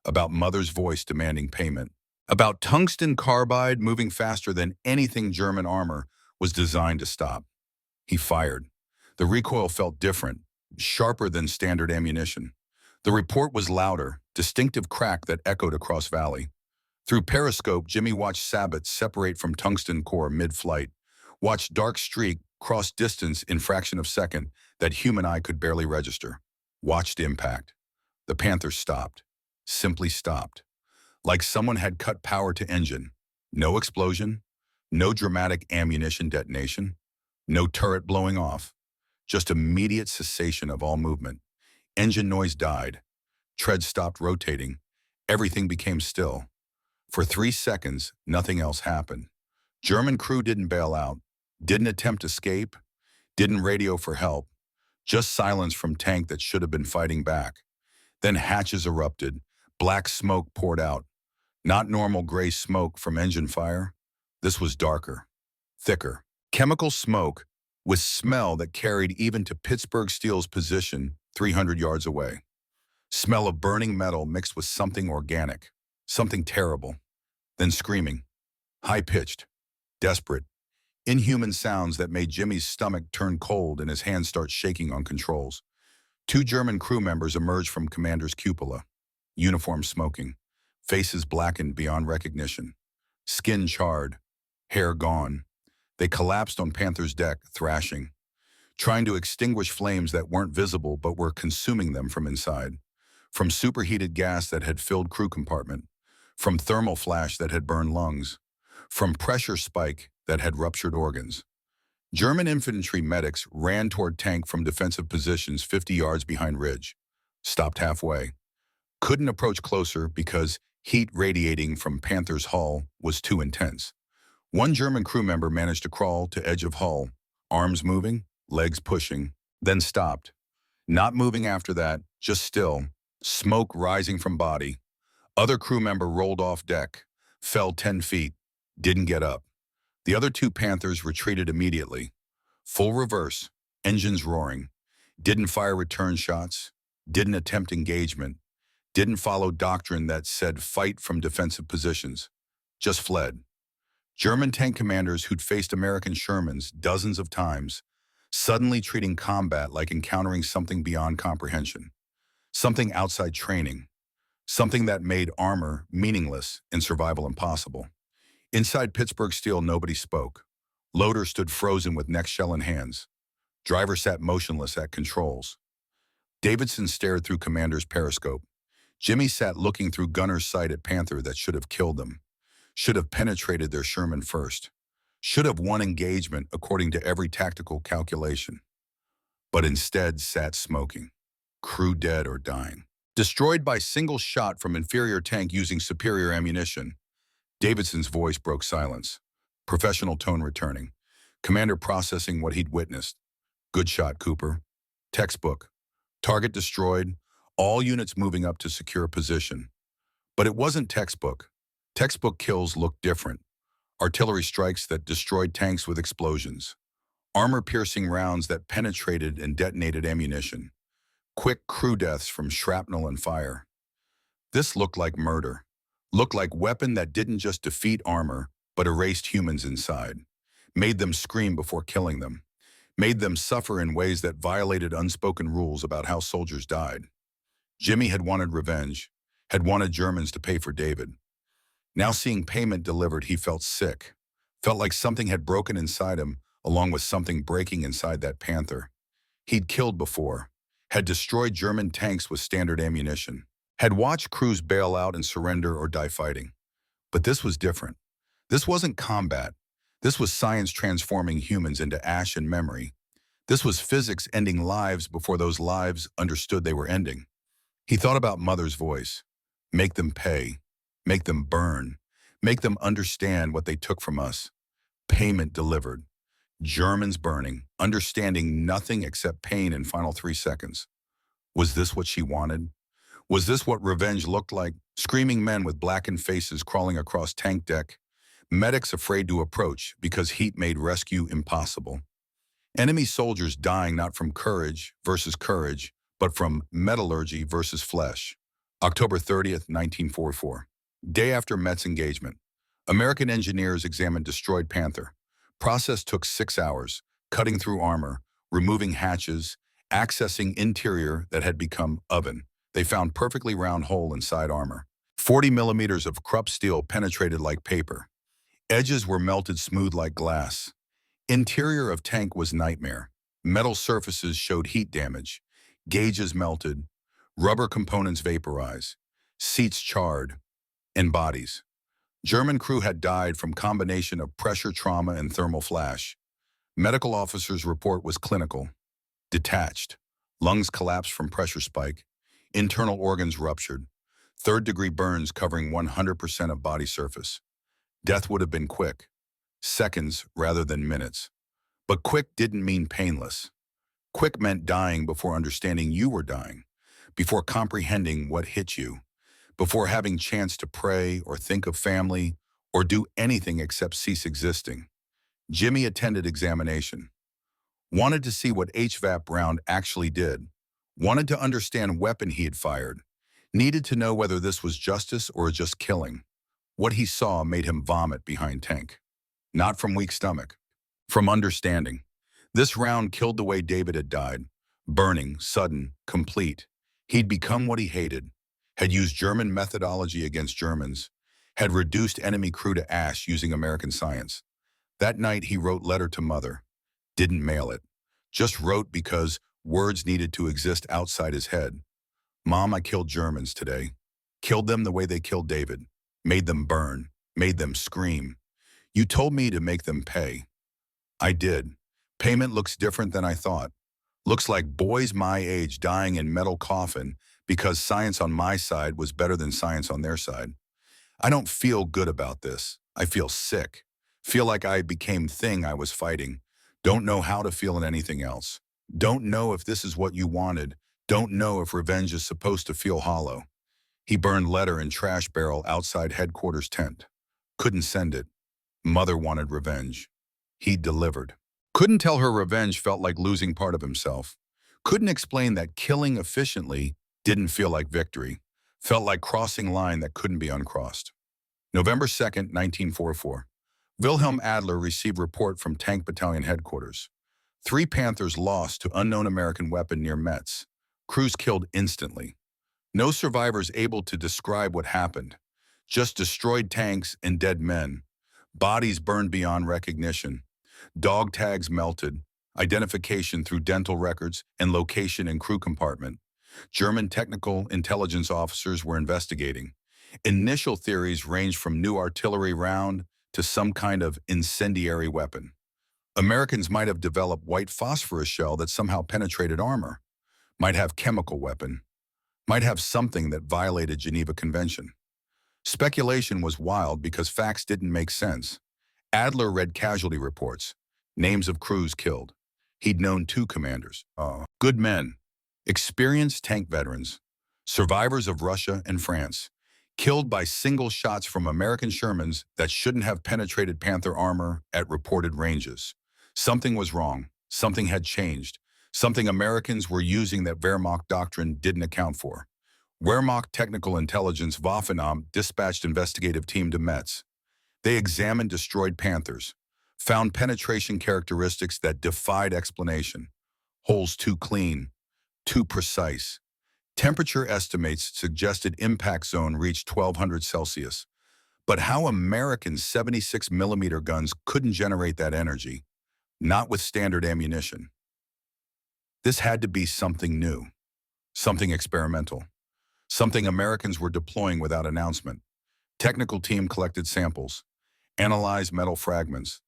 about mother's voice demanding payment, about tungsten carbide moving faster than anything German armor was designed to stop. He fired. The recoil felt different, sharper than standard ammunition. The report was louder, distinctive crack that echoed across valley. Through periscope, Jimmy watched sabots separate from tungsten core mid-flight, watched dark streak cross distance in fraction of second that human eye could barely register. Watched impact. The Panther stopped. Simply stopped. Like someone had cut power to engine. No explosion, no dramatic ammunition detonation, no turret blowing off, just immediate cessation of all movement. Engine noise died. Treads stopped rotating. Everything became still. For 3 seconds, nothing else happened. German crew didn't bail out, didn't attempt escape, didn't radio for help. Just silence from tank that should have been fighting back. Then hatches erupted. Black smoke poured out. Not normal gray smoke from engine fire. This was darker, thicker. Chemical smoke with smell that carried even to Pittsburgh Steel's position 300 yards away. Smell of burning metal mixed with something organic, something terrible. Then screaming, high-pitched, desperate, inhuman sounds that made Jimmy's stomach turn cold and his hands start shaking on controls. 2 German crew members emerged from commander's cupola, uniforms smoking, faces blackened beyond recognition, skin charred, hair gone. They collapsed on Panther's deck, thrashing, trying to extinguish flames that weren't visible but were consuming them from inside. from superheated gas that had filled crew compartment, from thermal flash that had burned lungs, from pressure spike that had ruptured organs. German infantry medics ran toward tank from defensive positions 50 yards behind ridge, stopped halfway, couldn't approach closer because heat radiating from Panther's hull was too intense. One German crew member managed to crawl to edge of hull, arms moving, legs pushing, then stopped. Not moving after that, just still, smoke rising from body. Other crew member rolled off deck, fell 10 feet, didn't get up. The other two Panthers retreated immediately. Full reverse, engines roaring. Didn't fire return shots, didn't attempt engagement, didn't follow doctrine that said fight from defensive positions. Just fled. German tank commanders who'd faced American Shermans dozens of times, suddenly treating combat like encountering something beyond comprehension, something outside training, something that made armor meaningless and survival impossible. Inside Pittsburgh Steel, nobody spoke. Loader stood frozen with neck shell in hands. Driver sat motionless at controls. Davidson stared through commander's periscope. Jimmy sat looking through gunner's sight at Panther that should have killed them, should have penetrated their Sherman first, should have won engagement according to every tactical calculation, but instead sat smoking, crew dead or dying. Destroyed by single shot from inferior tank using superior ammunition. Davidson's voice broke silence, professional tone returning. Commander processing what he'd witnessed. Good shot, Cooper. Textbook. Target destroyed, all units moving up to secure position. But it wasn't textbook. Textbook kills looked different. Artillery strikes that destroyed tanks with explosions. Armor-piercing rounds that penetrated and detonated ammunition. Quick crew deaths from shrapnel and fire. This looked like murder. Looked like weapon that didn't just defeat armor, but erased humans inside. Made them scream before killing them. Made them suffer in ways that violated unspoken rules about how soldiers died. Jimmy had wanted revenge, had wanted Germans to pay for David. Now seeing payment delivered, he felt sick. Felt like something had broken inside him, along with something breaking inside that Panther. He'd killed before, had destroyed German tanks with standard ammunition, had watched crews bail out and surrender or die fighting. But this was different. This wasn't combat. This was science transforming humans into ash and memory. This was physics ending lives before those lives understood they were ending. He thought about Mother's voice. Make them pay. Make them burn. Make them understand what they took from us. Payment delivered. Germans burning, understanding nothing except pain in final 3 seconds. Was this what she wanted? Was this what revenge looked like? Screaming men with blackened faces crawling across tank deck. Medics afraid to approach because heat made rescue impossible. Enemy soldiers dying not from courage versus courage, but from metallurgy versus flesh. October 30th, 1944. Day after Metz engagement. American engineers examined destroyed Panther. Process took 6 hours, cutting through armor, removing hatches, accessing interior that had become oven. They found perfectly round hole inside armor. 40 millimeters of Krupp steel penetrated like paper. Edges were melted smooth like glass. Interior of tank was nightmare. Metal surfaces showed heat damage. Gauges melted. Rubber components vaporized. Seats charred. And bodies. German crew had died from combination of pressure trauma and thermal flash. Medical officer's report was clinical. Detached. Lungs collapsed from pressure spike. Internal organs ruptured. Third-degree burns covering 100% of body surface. Death would have been quick. Seconds rather than minutes. But quick didn't mean painless. Quick meant dying before understanding you were dying, before comprehending what hit you, before having chance to pray or think of family or do anything except cease existing. Jimmy attended examination. Wanted to see what HVAP round actually did. Wanted to understand weapon he had fired. Needed to know whether this was justice or just killing. What he saw made him vomit behind tank. Not from weak stomach. From understanding. This round killed the way David had died. Burning, sudden, complete. He'd become what he hated. Had used German methodology against Germans. Had reduced enemy crew to ash using American science. That night he wrote letter to mother. Didn't mail it. Just wrote because words needed to exist outside his head. Mom, I killed Germans today. Killed them the way they killed David. Made them burn. Made them scream. You told me to make them pay. I did. Payment looks different than I thought. Looks like boys my age dying in metal coffin because science on my side was better than science on their side. I don't feel good about this. I feel sick. Feel like I became thing I was fighting. Don't know how to feel in anything else. Don't know if this is what you wanted. Don't know if revenge is supposed to feel hollow. He burned letter in trash barrel outside headquarters tent. Couldn't send it. Mother wanted revenge. He delivered. Couldn't tell her revenge felt like losing part of himself. Couldn't explain that killing efficiently didn't feel like victory. Felt like crossing line that couldn't be uncrossed. November 2nd, 1944. Wilhelm Adler received report from Tank Battalion headquarters. 3 Panthers lost to unknown American weapon near Metz. Crews killed instantly. No survivors able to describe what happened. Just destroyed tanks and dead men. Bodies burned beyond recognition. Dog tags melted. Identification through dental records and location in crew compartment. German technical intelligence officers were investigating. Initial theories ranged from new artillery round to some kind of incendiary weapon. Americans might have developed white phosphorus shell that somehow penetrated armor. Might have chemical weapon. Might have something that violated Geneva Convention. Speculation was wild because facts didn't make sense. Adler read casualty reports, names of crews killed. He'd known 2 commanders. Good men, experienced tank veterans, survivors of Russia and France, killed by single shots from American Shermans that shouldn't have penetrated Panther armor at reported ranges. Something was wrong. Something had changed. Something Americans were using that Wehrmacht doctrine didn't account for. Wehrmacht Technical Intelligence Waffenamt dispatched investigative team to Metz. They examined destroyed Panthers, found penetration characteristics that defied explanation. Holes too clean, too precise. Temperature estimates suggested impact zone reached 1200 Celsius. But how American 76mm guns couldn't generate that energy, not with standard ammunition. This had to be something new, something experimental, something Americans were deploying without announcement. Technical team collected samples, analyzed metal fragments,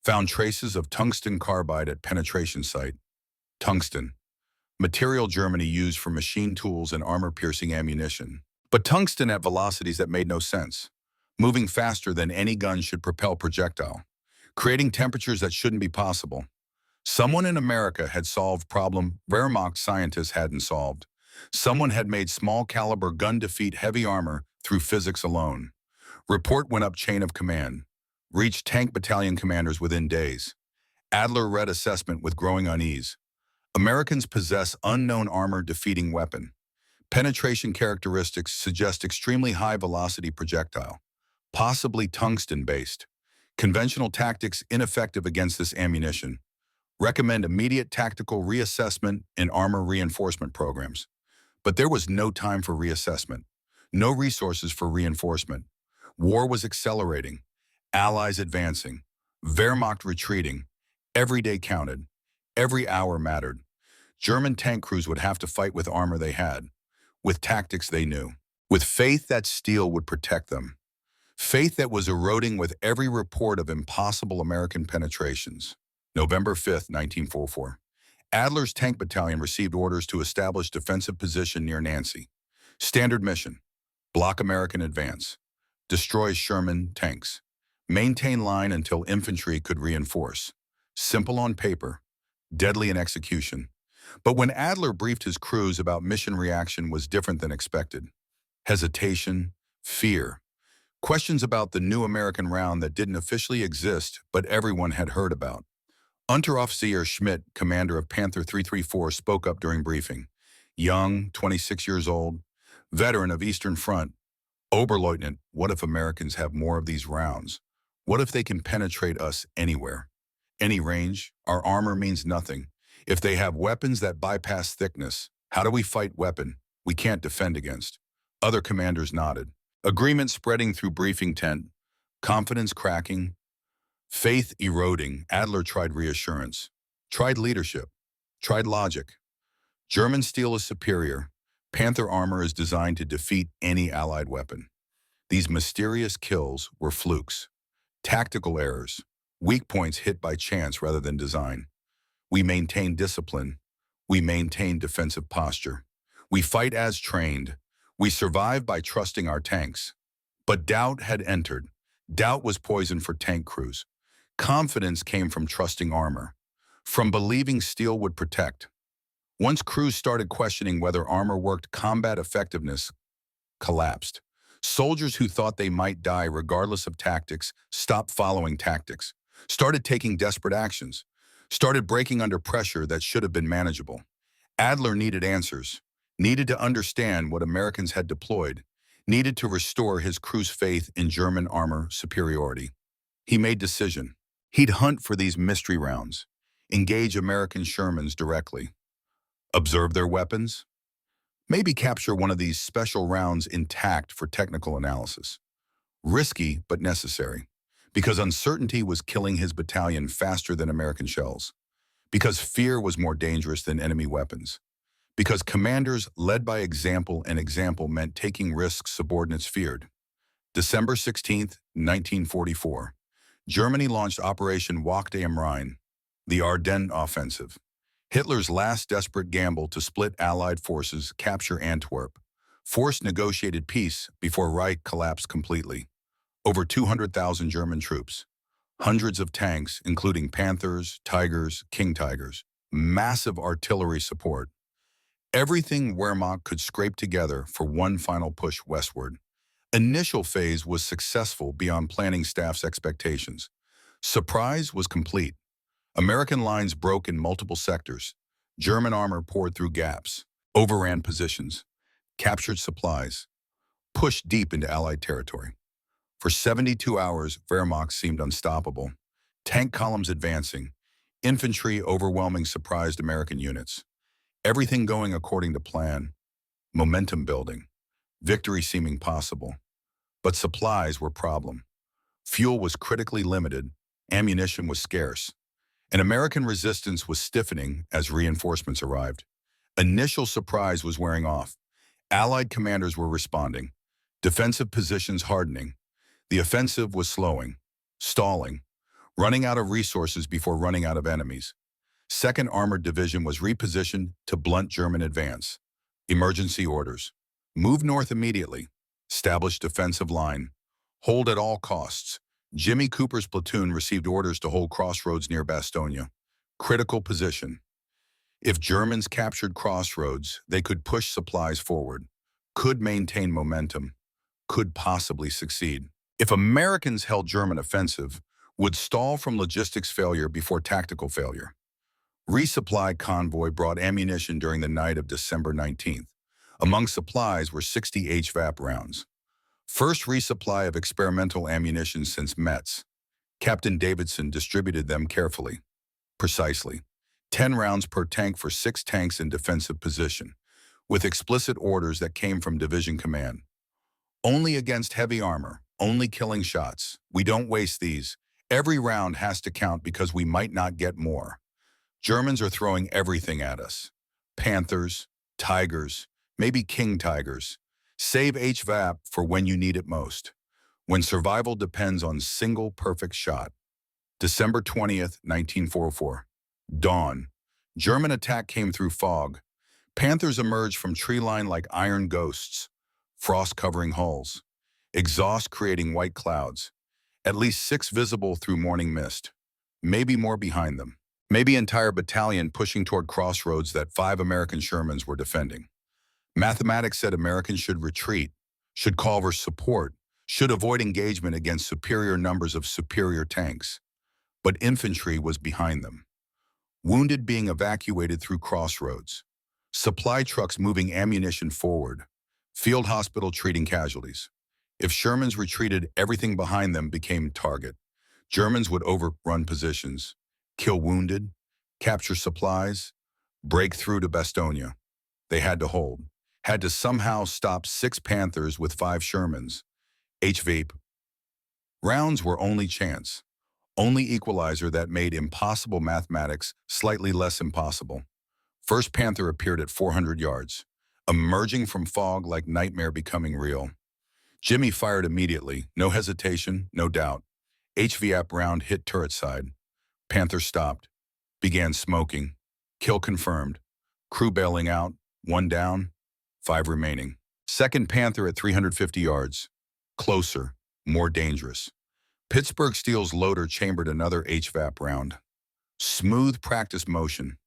found traces of tungsten carbide at penetration site. Tungsten, material Germany used for machine tools and armor-piercing ammunition. But tungsten at velocities that made no sense, moving faster than any gun should propel projectile, creating temperatures that shouldn't be possible. Someone in America had solved problem Wehrmacht scientists hadn't solved. Someone had made small-caliber gun defeat heavy armor through physics alone. Report went up chain of command. Reached tank battalion commanders within days. Adler read assessment with growing unease. Americans possess unknown armor-defeating weapon. Penetration characteristics suggest extremely high-velocity projectile, possibly tungsten-based. Conventional tactics ineffective against this ammunition. Recommend immediate tactical reassessment in armor reinforcement programs. But there was no time for reassessment. No resources for reinforcement. War was accelerating. Allies advancing. Wehrmacht retreating. Every day counted. Every hour mattered. German tank crews would have to fight with armor they had, with tactics they knew, with faith that steel would protect them. Faith that was eroding with every report of impossible American penetrations. November 5th, 1944. Adler's Tank Battalion received orders to establish defensive position near Nancy. Standard mission: block American advance, destroy Sherman tanks, maintain line until infantry could reinforce. Simple on paper, deadly in execution. But when Adler briefed his crews about mission, reaction was different than expected. Hesitation, fear, questions about the new American round that didn't officially exist but everyone had heard about. Unteroffizier Schmidt, commander of Panther 334, spoke up during briefing. Young, 26 years old, veteran of Eastern Front. Oberleutnant, what if Americans have more of these rounds? What if they can penetrate us anywhere? Any range? Our armor means nothing. If they have weapons that bypass thickness, how do we fight weapon we can't defend against? Other commanders nodded. Agreement spreading through briefing tent. Confidence cracking. Faith eroding. Adler tried reassurance. Tried leadership. Tried logic. German steel is superior. Panther armor is designed to defeat any Allied weapon. These mysterious kills were flukes, tactical errors, weak points hit by chance rather than design. We maintain discipline. We maintain defensive posture. We fight as trained. We survive by trusting our tanks. But doubt had entered. Doubt was poison for tank crews. Confidence came from trusting armor, from believing steel would protect. Once crews started questioning whether armor worked, combat effectiveness collapsed. Soldiers who thought they might die regardless of tactics stopped following tactics, started taking desperate actions, started breaking under pressure that should have been manageable. Adler needed answers, needed to understand what Americans had deployed, needed to restore his crew's faith in German armor superiority. He made decision. He'd hunt for these mystery rounds, engage American Shermans directly, observe their weapons, maybe capture one of these special rounds intact for technical analysis. Risky, but necessary, because uncertainty was killing his battalion faster than American shells, because fear was more dangerous than enemy weapons, because commanders led by example, and example meant taking risks subordinates feared. December 16, 1944, Germany launched Operation Wacht am Rhein, the Ardennes Offensive. Hitler's last desperate gamble to split Allied forces, capture Antwerp, forced negotiated peace before Reich collapsed completely. Over 200,000 German troops, hundreds of tanks, including Panthers, Tigers, King Tigers, massive artillery support. Everything Wehrmacht could scrape together for one final push westward. Initial phase was successful beyond planning staff's expectations. Surprise was complete. American lines broke in multiple sectors. German armor poured through gaps, overran positions, captured supplies, pushed deep into Allied territory. For 72 hours, Wehrmacht seemed unstoppable. Tank columns advancing, infantry overwhelming surprised American units. Everything going according to plan, momentum building, victory seeming possible. But supplies were problem. Fuel was critically limited, ammunition was scarce, and American resistance was stiffening as reinforcements arrived. Initial surprise was wearing off. Allied commanders were responding, defensive positions hardening. The offensive was slowing, stalling, running out of resources before running out of enemies. 2nd Armored Division was repositioned to blunt German advance. Emergency orders. Move north immediately. Establish defensive line. Hold at all costs. Jimmy Cooper's platoon received orders to hold crossroads near Bastogne. Critical position. If Germans captured crossroads, they could push supplies forward, could maintain momentum, could possibly succeed. If Americans held German offensive, would stall from logistics failure before tactical failure. Resupply convoy brought ammunition during the night of December 19th. Among supplies were 60 HVAP rounds. First resupply of experimental ammunition since Metz. Captain Davidson distributed them carefully, precisely. 10 rounds per tank for 6 tanks in defensive position, with explicit orders that came from division command. Only against heavy armor, only killing shots. We don't waste these. Every round has to count because we might not get more. Germans are throwing everything at us. Panthers, Tigers, maybe King Tigers. Save HVAP for when you need it most, when survival depends on single perfect shot. December 20th, 1944. Dawn. German attack came through fog. Panthers emerged from tree line like iron ghosts, frost covering hulls, exhaust creating white clouds, at least 6 visible through morning mist, maybe more behind them, maybe entire battalion pushing toward crossroads that 5 American Shermans were defending. Mathematics said Americans should retreat, should call for support, should avoid engagement against superior numbers of superior tanks. But infantry was behind them. Wounded being evacuated through crossroads. Supply trucks moving ammunition forward. Field hospital treating casualties. If Shermans retreated, everything behind them became target. Germans would overrun positions, kill wounded, capture supplies, break through to Bastogne. They had to hold. Had to somehow stop 6 Panthers with 5 Shermans. HVAP. Rounds were only chance, only equalizer that made impossible mathematics slightly less impossible. First Panther appeared at 400 yards. emerging from fog like nightmare becoming real. Jimmy fired immediately, no hesitation, no doubt. HVAP round hit turret side. Panther stopped, began smoking. Kill confirmed. Crew bailing out, 1 down, 5 remaining. Second Panther at 350 yards. Closer, more dangerous. Pittsburgh Steel's loader chambered another HVAP round. Smooth practice motion.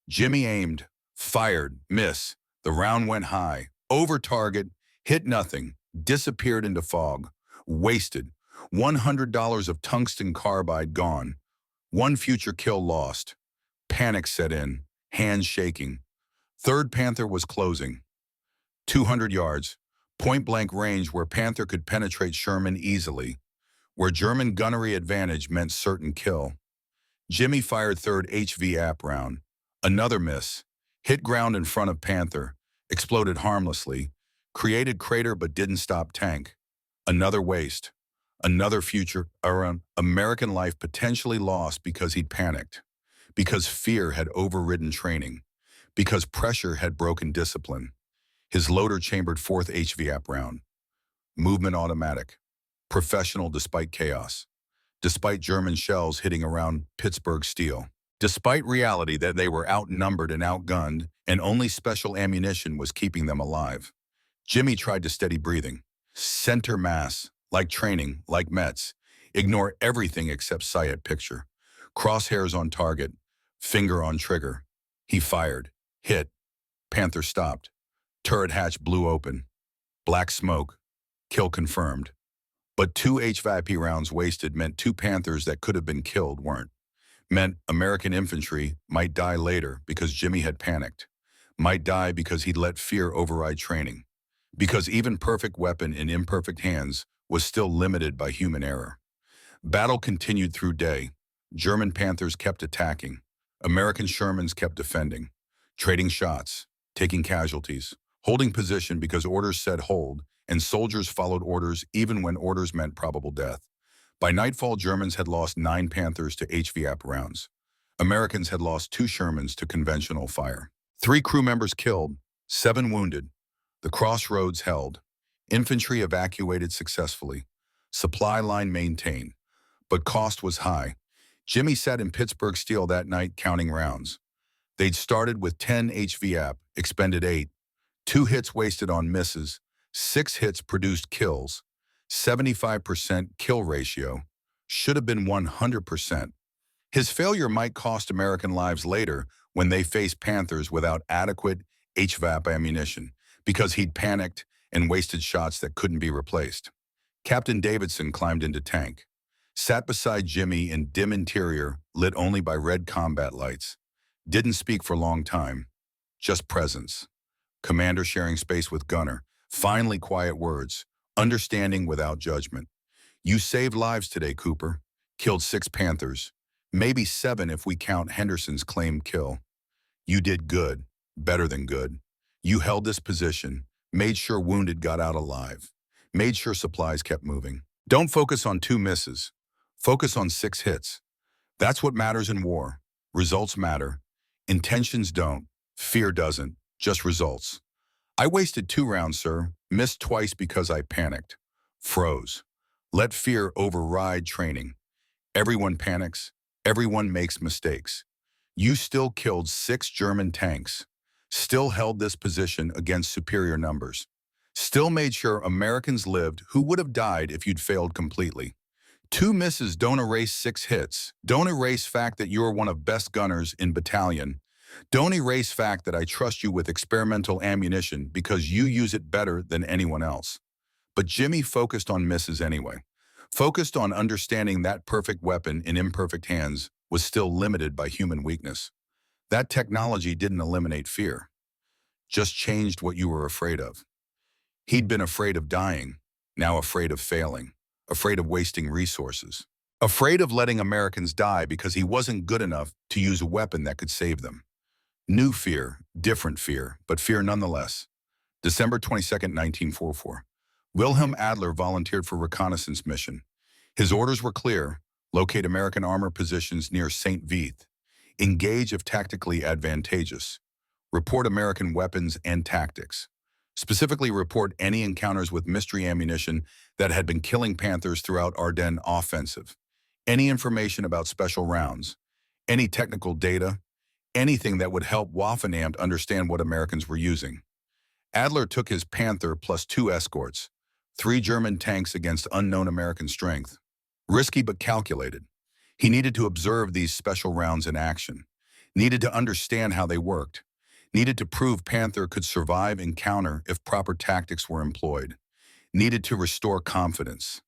Jimmy aimed, fired, miss. The round went high, over target, hit nothing, disappeared into fog. Wasted. $100 of tungsten carbide gone. One future kill lost. Panic set in, hands shaking. Third Panther was closing. 200 yards, point-blank range where Panther could penetrate Sherman easily, where German gunnery advantage meant certain kill. Jimmy fired third HVAP round. Another miss. Hit ground in front of Panther. Exploded harmlessly. Created crater but didn't stop tank. Another waste. Another future around American life potentially lost because he'd panicked. Because fear had overridden training. Because pressure had broken discipline. His loader chambered fourth HVAP round. Movement automatic. Professional despite chaos. Despite German shells hitting around Pittsburgh Steel. Despite reality that they were outnumbered and outgunned, and only special ammunition was keeping them alive. Jimmy tried to steady breathing. Center mass, like training, like Mets. Ignore everything except sight picture. Crosshairs on target, finger on trigger. He fired, hit. Panther stopped. Turret hatch blew open. Black smoke. Kill confirmed. But 2 HVAP rounds wasted meant 2 Panthers that could have been killed weren't. Meant American infantry might die later because Jimmy had panicked. Might die because he'd let fear override training. Because even perfect weapon in imperfect hands was still limited by human error. Battle continued through day. German Panthers kept attacking. American Shermans kept defending. Trading shots, taking casualties, holding position because orders said hold, and soldiers followed orders even when orders meant probable death. By nightfall, Germans had lost 9 Panthers to HVAP rounds. Americans had lost 2 Shermans to conventional fire. 3 crew members killed, 7 wounded. The crossroads held. Infantry evacuated successfully. Supply line maintained. But cost was high. Jimmy sat in Pittsburgh Steel that night counting rounds. They'd started with 10 HVAP, expended 8. 2 hits wasted on misses. 6 hits produced kills. 75% kill ratio. Should have been 100%. His failure might cost American lives later when they faced Panthers without adequate HVAP ammunition because he'd panicked and wasted shots that couldn't be replaced. Captain Davidson climbed into tank. Sat beside Jimmy in dim interior, lit only by red combat lights. Didn't speak for a long time. Just presence. Commander sharing space with gunner. Finally quiet words. Understanding without judgment. You saved lives today, Cooper. Killed 6 Panthers. Maybe 7 if we count Henderson's claimed kill. You did good. Better than good. You held this position. Made sure wounded got out alive. Made sure supplies kept moving. Don't focus on 2 misses. Focus on 6 hits. That's what matters in war. Results matter. Intentions don't. Fear doesn't. Just results. I wasted 2 rounds, sir. Missed twice because I panicked. Froze. Let fear override training. Everyone panics. Everyone makes mistakes. You still killed 6 German tanks. Still held this position against superior numbers. Still made sure Americans lived who would have died if you'd failed completely. 2 misses don't erase 6 hits. Don't erase fact that you're one of best gunners in battalion. Don't erase fact that I trust you with experimental ammunition because you use it better than anyone else. But Jimmy focused on misses anyway. Focused on understanding that perfect weapon in imperfect hands was still limited by human weakness. That technology didn't eliminate fear. Just changed what you were afraid of. He'd been afraid of dying, now afraid of failing. Afraid of wasting resources. Afraid of letting Americans die because he wasn't good enough to use a weapon that could save them. New fear, different fear, but fear nonetheless. December 22nd, 1944. Wilhelm Adler volunteered for reconnaissance mission. His orders were clear: locate American armor positions near St. Vith. Engage if tactically advantageous. Report American weapons and tactics. Specifically, report any encounters with mystery ammunition that had been killing Panthers throughout Ardennes offensive. Any information about special rounds. Any technical data. Anything that would help Waffenamt understand what Americans were using. Adler took his Panther plus 2 escorts, 3 German tanks against unknown American strength. Risky but calculated. He needed to observe these special rounds in action, needed to understand how they worked, needed to prove Panther could survive encounter if proper tactics were employed, needed to restore confidence,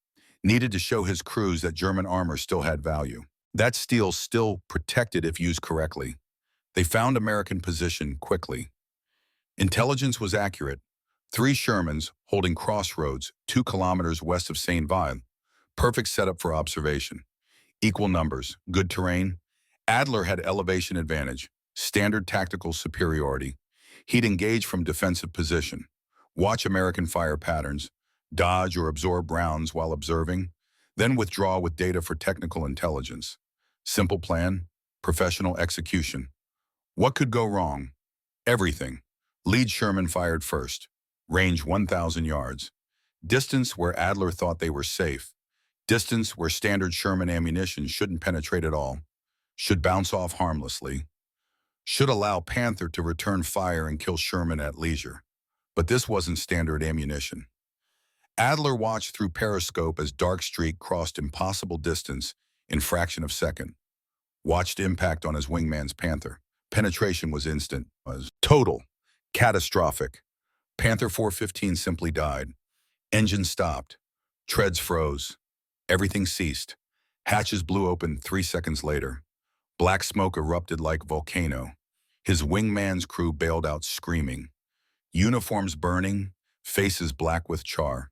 needed to show his crews that German armor still had value. That steel still protected if used correctly. They found American position quickly. Intelligence was accurate. 3 Shermans holding crossroads 2 kilometers west of Saint-Ville. Perfect setup for observation. Equal numbers, good terrain. Adler had elevation advantage, standard tactical superiority. He'd engage from defensive position, watch American fire patterns, dodge or absorb rounds while observing, then withdraw with data for technical intelligence. Simple plan, professional execution. What could go wrong? Everything. Lead Sherman fired first. Range 1,000 yards. Distance where Adler thought they were safe. Distance where standard Sherman ammunition shouldn't penetrate at all. Should bounce off harmlessly. Should allow Panther to return fire and kill Sherman at leisure. But this wasn't standard ammunition. Adler watched through periscope as dark streak crossed impossible distance in fraction of second. Watched impact on his wingman's Panther. Penetration was instant, was total, catastrophic. Panther 415 simply died. Engine stopped. Treads froze. Everything ceased. Hatches blew open 3 seconds later. Black smoke erupted like volcano. His wingman's crew bailed out screaming. Uniforms burning, faces black with char.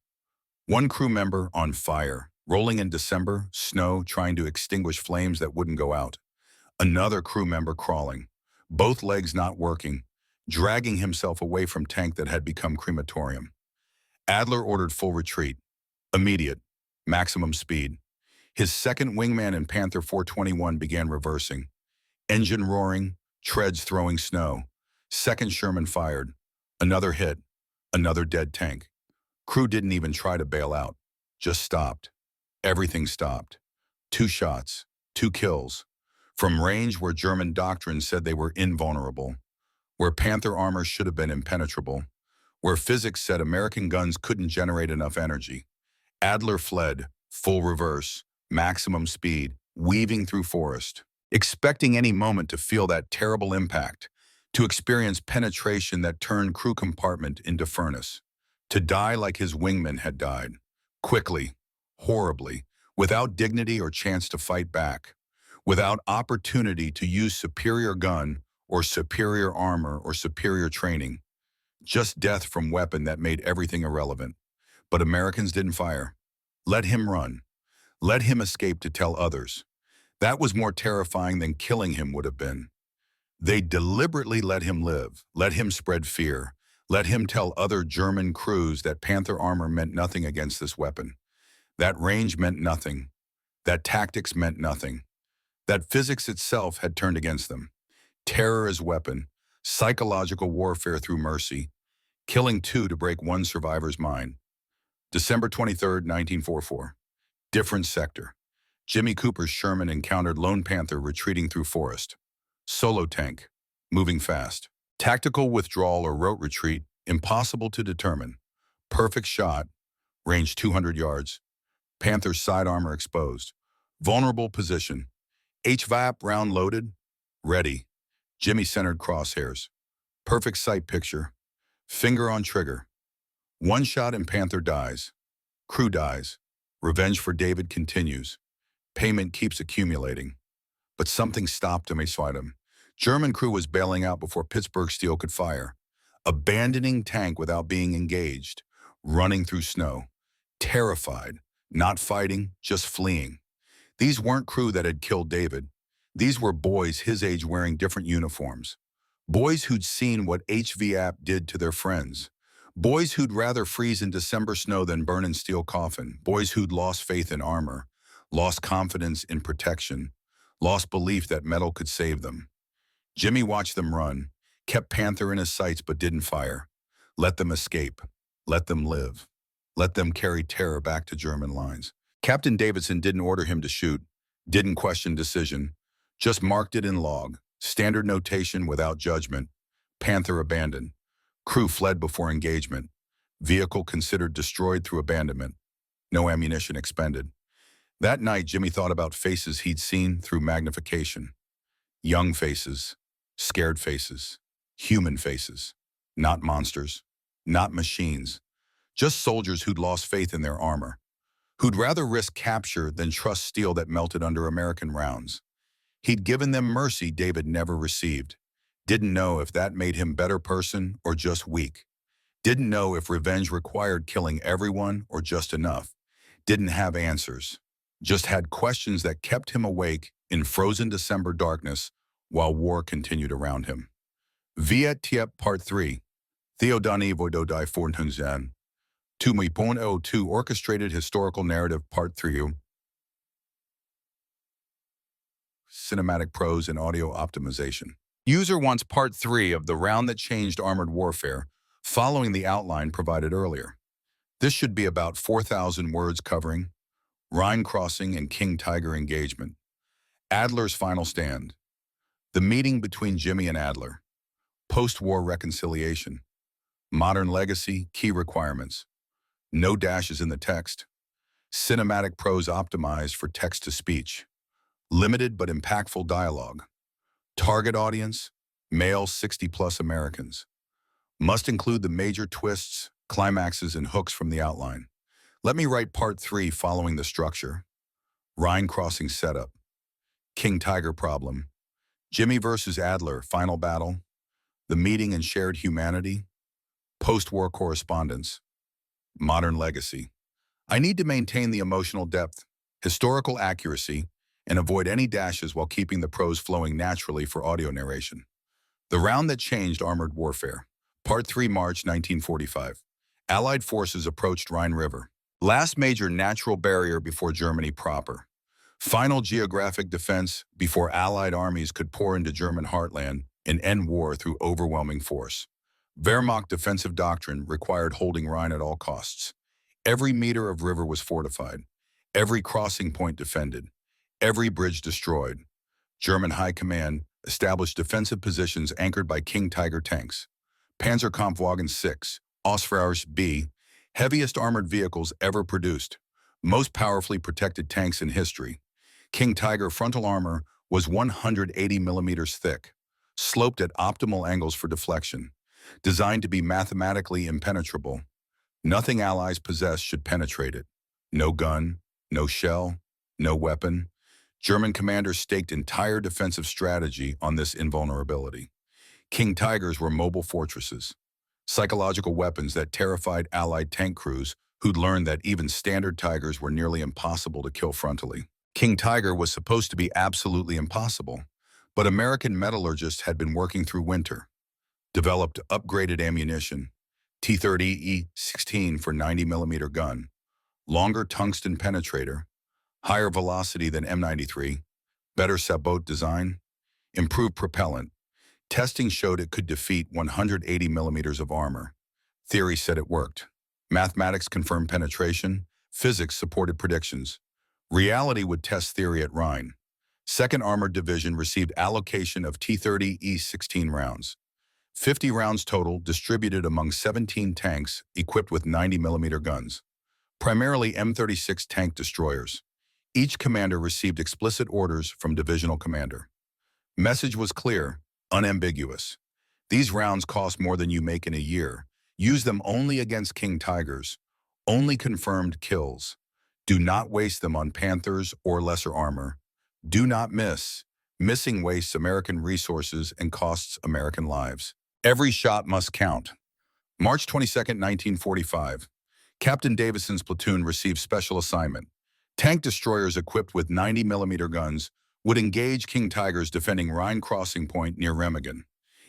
One crew member on fire, rolling in December, snow trying to extinguish flames that wouldn't go out. Another crew member crawling, both legs not working, dragging himself away from tank that had become crematorium. Adler ordered full retreat, immediate, maximum speed. His second wingman in Panther 421 began reversing. Engine roaring, treads throwing snow. Second Sherman fired. Another hit, another dead tank. Crew didn't even try to bail out, just stopped. Everything stopped. 2 shots, 2 kills. From range where German doctrine said they were invulnerable, where Panther armor should have been impenetrable, where physics said American guns couldn't generate enough energy. Adler fled, full reverse, maximum speed, weaving through forest, expecting any moment to feel that terrible impact, to experience penetration that turned crew compartment into furnace, to die like his wingman had died, quickly, horribly, without dignity or chance to fight back, without opportunity to use superior gun or superior armor or superior training, just death from weapon that made everything irrelevant. But Americans didn't fire. Let him run. Let him escape to tell others. That was more terrifying than killing him would have been. They deliberately let him live, let him spread fear, let him tell other German crews that Panther armor meant nothing against this weapon. That range meant nothing. That tactics meant nothing. That physics itself had turned against them. Terror as weapon, psychological warfare through mercy, killing 2 to break 1 survivor's mind. December 23, 1944. Different sector. Jimmy Cooper's Sherman encountered Lone Panther retreating through forest. Solo tank, moving fast. Tactical withdrawal or rote retreat, impossible to determine. Perfect shot, range 200 yards. Panther's side armor exposed. Vulnerable position. HVAP round loaded, ready. Jimmy centered crosshairs. Perfect sight picture. Finger on trigger. 1 shot and Panther dies. Crew dies. Revenge for David continues. Payment keeps accumulating. But something stopped him. German crew was bailing out before Pittsburgh Steel could fire. Abandoning tank without being engaged. Running through snow. Terrified. Not fighting, just fleeing. These weren't crew that had killed David. These were boys his age wearing different uniforms. Boys who'd seen what HVAP did to their friends. Boys who'd rather freeze in December snow than burn in steel coffin. Boys who'd lost faith in armor, lost confidence in protection, lost belief that metal could save them. Jimmy watched them run, kept Panther in his sights but didn't fire. Let them escape. Let them live. Let them carry terror back to German lines. Captain Davidson didn't order him to shoot, didn't question decision, just marked it in log. Standard notation without judgment. Panther abandoned. Crew fled before engagement. Vehicle considered destroyed through abandonment. No ammunition expended. That night, Jimmy thought about faces he'd seen through magnification. Young faces, scared faces, human faces. Not monsters, not machines. Just soldiers who'd lost faith in their armor, who'd rather risk capture than trust steel that melted under American rounds. He'd given them mercy David never received. Didn't know if that made him better person or just weak. Didn't know if revenge required killing everyone or just enough. Didn't have answers. Just had questions that kept him awake in frozen December darkness while war continued around him. Viet Tiep Part 3. Theodani Voidodai Fornhunzan. 2.02 Orchestrated Historical Narrative Part 3. Cinematic Prose and Audio Optimization. User wants Part 3 of the round that changed armored warfare, following the outline provided earlier. This should be about 4,000 words covering Rhine crossing and King Tiger engagement. Adler's final stand. The meeting between Jimmy and Adler. Post-war reconciliation. Modern legacy, key requirements. No dashes in the text. Cinematic prose optimized for text-to-speech. Limited but impactful dialogue. Target audience, male 60-plus Americans. Must include the major twists, climaxes, and hooks from the outline. Let me write Part 3 following the structure. Rhine crossing setup. King Tiger problem. Jimmy versus Adler, final battle. The meeting and shared humanity. Post-war correspondence. Modern legacy. I need to maintain the emotional depth, historical accuracy, and avoid any dashes while keeping the prose flowing naturally for audio narration. The round that changed armored warfare. Part 3, March 1945. Allied forces approached Rhine River. Last major natural barrier before Germany proper. Final geographic defense before Allied armies could pour into German heartland and end war through overwhelming force. Wehrmacht defensive doctrine required holding Rhine at all costs. Every meter of river was fortified. Every crossing point defended. Every bridge destroyed. German high command established defensive positions anchored by King Tiger tanks. Panzerkampfwagen 6, Ausfuhrers B, heaviest armored vehicles ever produced, most powerfully protected tanks in history. King Tiger frontal armor was 180 millimeters thick, sloped at optimal angles for deflection, designed to be mathematically impenetrable. Nothing Allies possessed should penetrate it. No gun, no shell, no weapon. German commanders staked entire defensive strategy on this invulnerability. King Tigers were mobile fortresses, psychological weapons that terrified Allied tank crews who'd learned that even standard Tigers were nearly impossible to kill frontally. King Tiger was supposed to be absolutely impossible, but American metallurgists had been working through winter, developed upgraded ammunition, T-30E-16 for 90-millimeter gun, longer tungsten penetrator, higher velocity than M93, better sabot design, improved propellant. Testing showed it could defeat 180 millimeters of armor. Theory said it worked. Mathematics confirmed penetration. Physics supported predictions. Reality would test theory at Rhine. 2nd Armored Division received allocation of T-30E-16 rounds. 50 rounds total distributed among 17 tanks equipped with 90-millimeter guns, primarily M36 tank destroyers. Each commander received explicit orders from divisional commander. Message was clear, unambiguous. These rounds cost more than you make in a year. Use them only against King Tigers. Only confirmed kills. Do not waste them on Panthers or lesser armor. Do not miss. Missing wastes American resources and costs American lives. Every shot must count. March 22, 1945. Captain Davison's platoon received special assignment. Tank destroyers equipped with 90-millimeter guns would engage King Tigers defending Rhine crossing point near Remagen.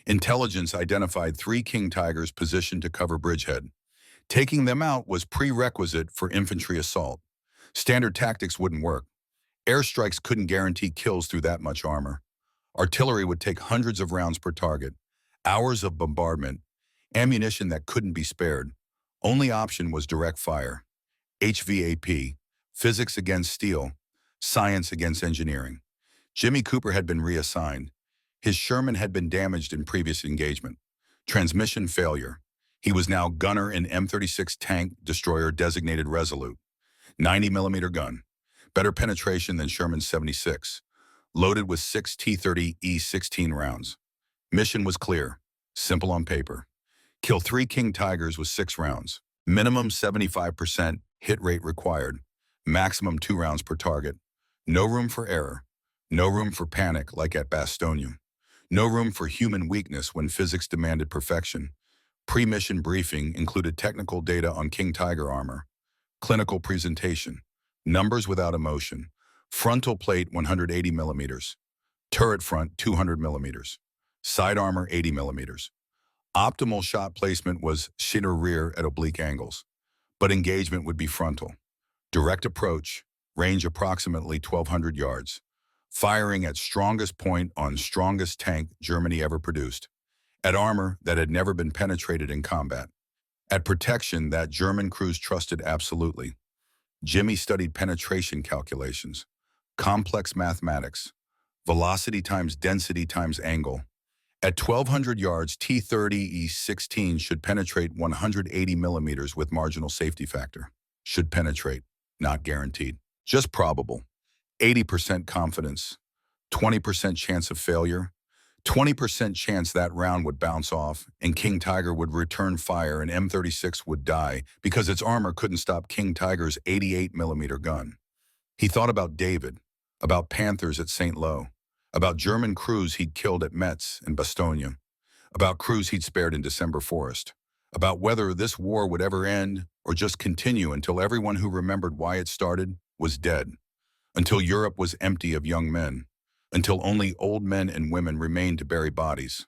Intelligence identified 3 King Tigers positioned to cover bridgehead. Taking them out was prerequisite for infantry assault. Standard tactics wouldn't work. Airstrikes couldn't guarantee kills through that much armor. Artillery would take hundreds of rounds per target. Hours of bombardment, ammunition that couldn't be spared. Only option was direct fire. HVAP, physics against steel, science against engineering. Jimmy Cooper had been reassigned. His Sherman had been damaged in previous engagement. Transmission failure. He was now gunner in M36 tank destroyer designated Resolute. 90-millimeter gun. Better penetration than Sherman's 76. Loaded with 6 T-30 E-16 rounds. Mission was clear. Simple on paper. Kill 3 King Tigers with 6 rounds. Minimum 75% hit rate required. Maximum 2 rounds per target. No room for error. No room for panic like at Bastogne. No room for human weakness when physics demanded perfection. Pre-mission briefing included technical data on King Tiger armor. Clinical presentation. Numbers without emotion. Frontal plate 180 millimeters. Turret front 200 millimeters. Side armor 80 millimeters. Optimal shot placement was center rear at oblique angles, but engagement would be frontal. Direct approach, range approximately 1,200 yards. Firing at strongest point on strongest tank Germany ever produced. At armor that had never been penetrated in combat. At protection that German crews trusted absolutely. Jimmy studied penetration calculations, complex mathematics, velocity times density times angle. At 1,200 yards, T-30 E-16 should penetrate 180 millimeters with marginal safety factor. Should penetrate, not guaranteed. Just probable. 80% confidence, 20% chance of failure, 20% chance that round would bounce off and King Tiger would return fire and M36 would die because its armor couldn't stop King Tiger's 88-millimeter gun. He thought about David, about Panthers at St. Lo, about German crews he'd killed at Metz and Bastogne, about crews he'd spared in December Forest, about whether this war would ever end or just continue until everyone who remembered why it started was dead, until Europe was empty of young men, until only old men and women remained to bury bodies.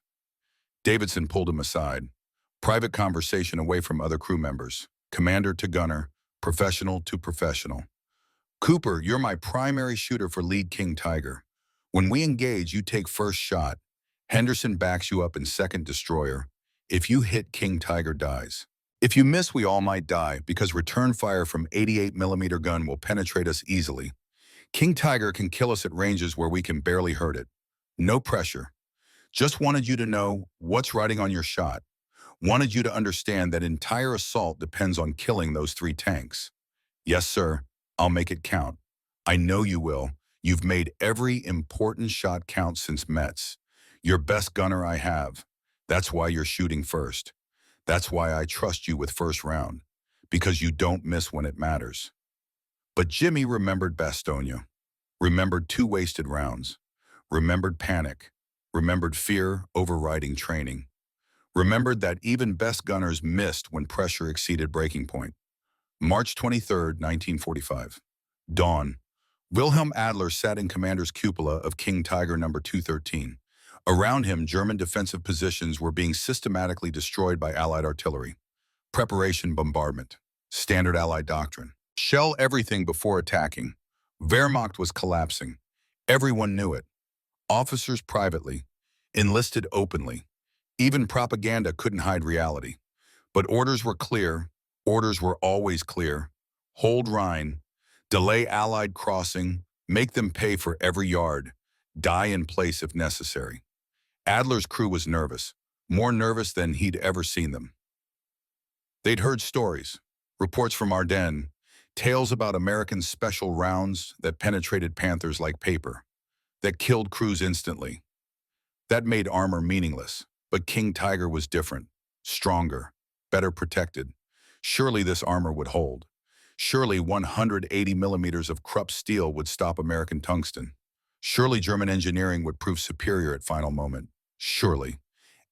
Davidson pulled him aside. Private conversation away from other crew members, commander to gunner, professional to professional. Cooper, you're my primary shooter for lead King Tiger. When we engage, you take first shot. Henderson backs you up in second destroyer. If you hit, King Tiger dies. If you miss, we all might die because return fire from 88-millimeter gun will penetrate us easily. King Tiger can kill us at ranges where we can barely hurt it. No pressure. Just wanted you to know what's riding on your shot. Wanted you to understand that entire assault depends on killing those 3 tanks. Yes, sir. I'll make it count. I know you will. You've made every important shot count since Metz. You're best gunner I have. That's why you're shooting first. That's why I trust you with first round. Because you don't miss when it matters. But Jimmy remembered Bastogne, remembered 2 wasted rounds, remembered panic, remembered fear overriding training, remembered that even best gunners missed when pressure exceeded breaking point. March 23, 1945. Dawn. Wilhelm Adler sat in commander's cupola of King Tiger No. 213. Around him, German defensive positions were being systematically destroyed by Allied artillery. Preparation bombardment. Standard Allied doctrine. Shell everything before attacking. Wehrmacht was collapsing. Everyone knew it. Officers privately. Enlisted openly. Even propaganda couldn't hide reality. But orders were clear. Orders were always clear. Hold Rhine. Delay Allied crossing. Make them pay for every yard. Die in place if necessary. Adler's crew was nervous. More nervous than he'd ever seen them. They'd heard stories. Reports from Ardennes. Tales about American special rounds that penetrated Panthers like paper, that killed crews instantly. That made armor meaningless, but King Tiger was different, stronger, better protected. Surely this armor would hold. Surely 180 millimeters of Krupp steel would stop American tungsten. Surely German engineering would prove superior at final moment. Surely.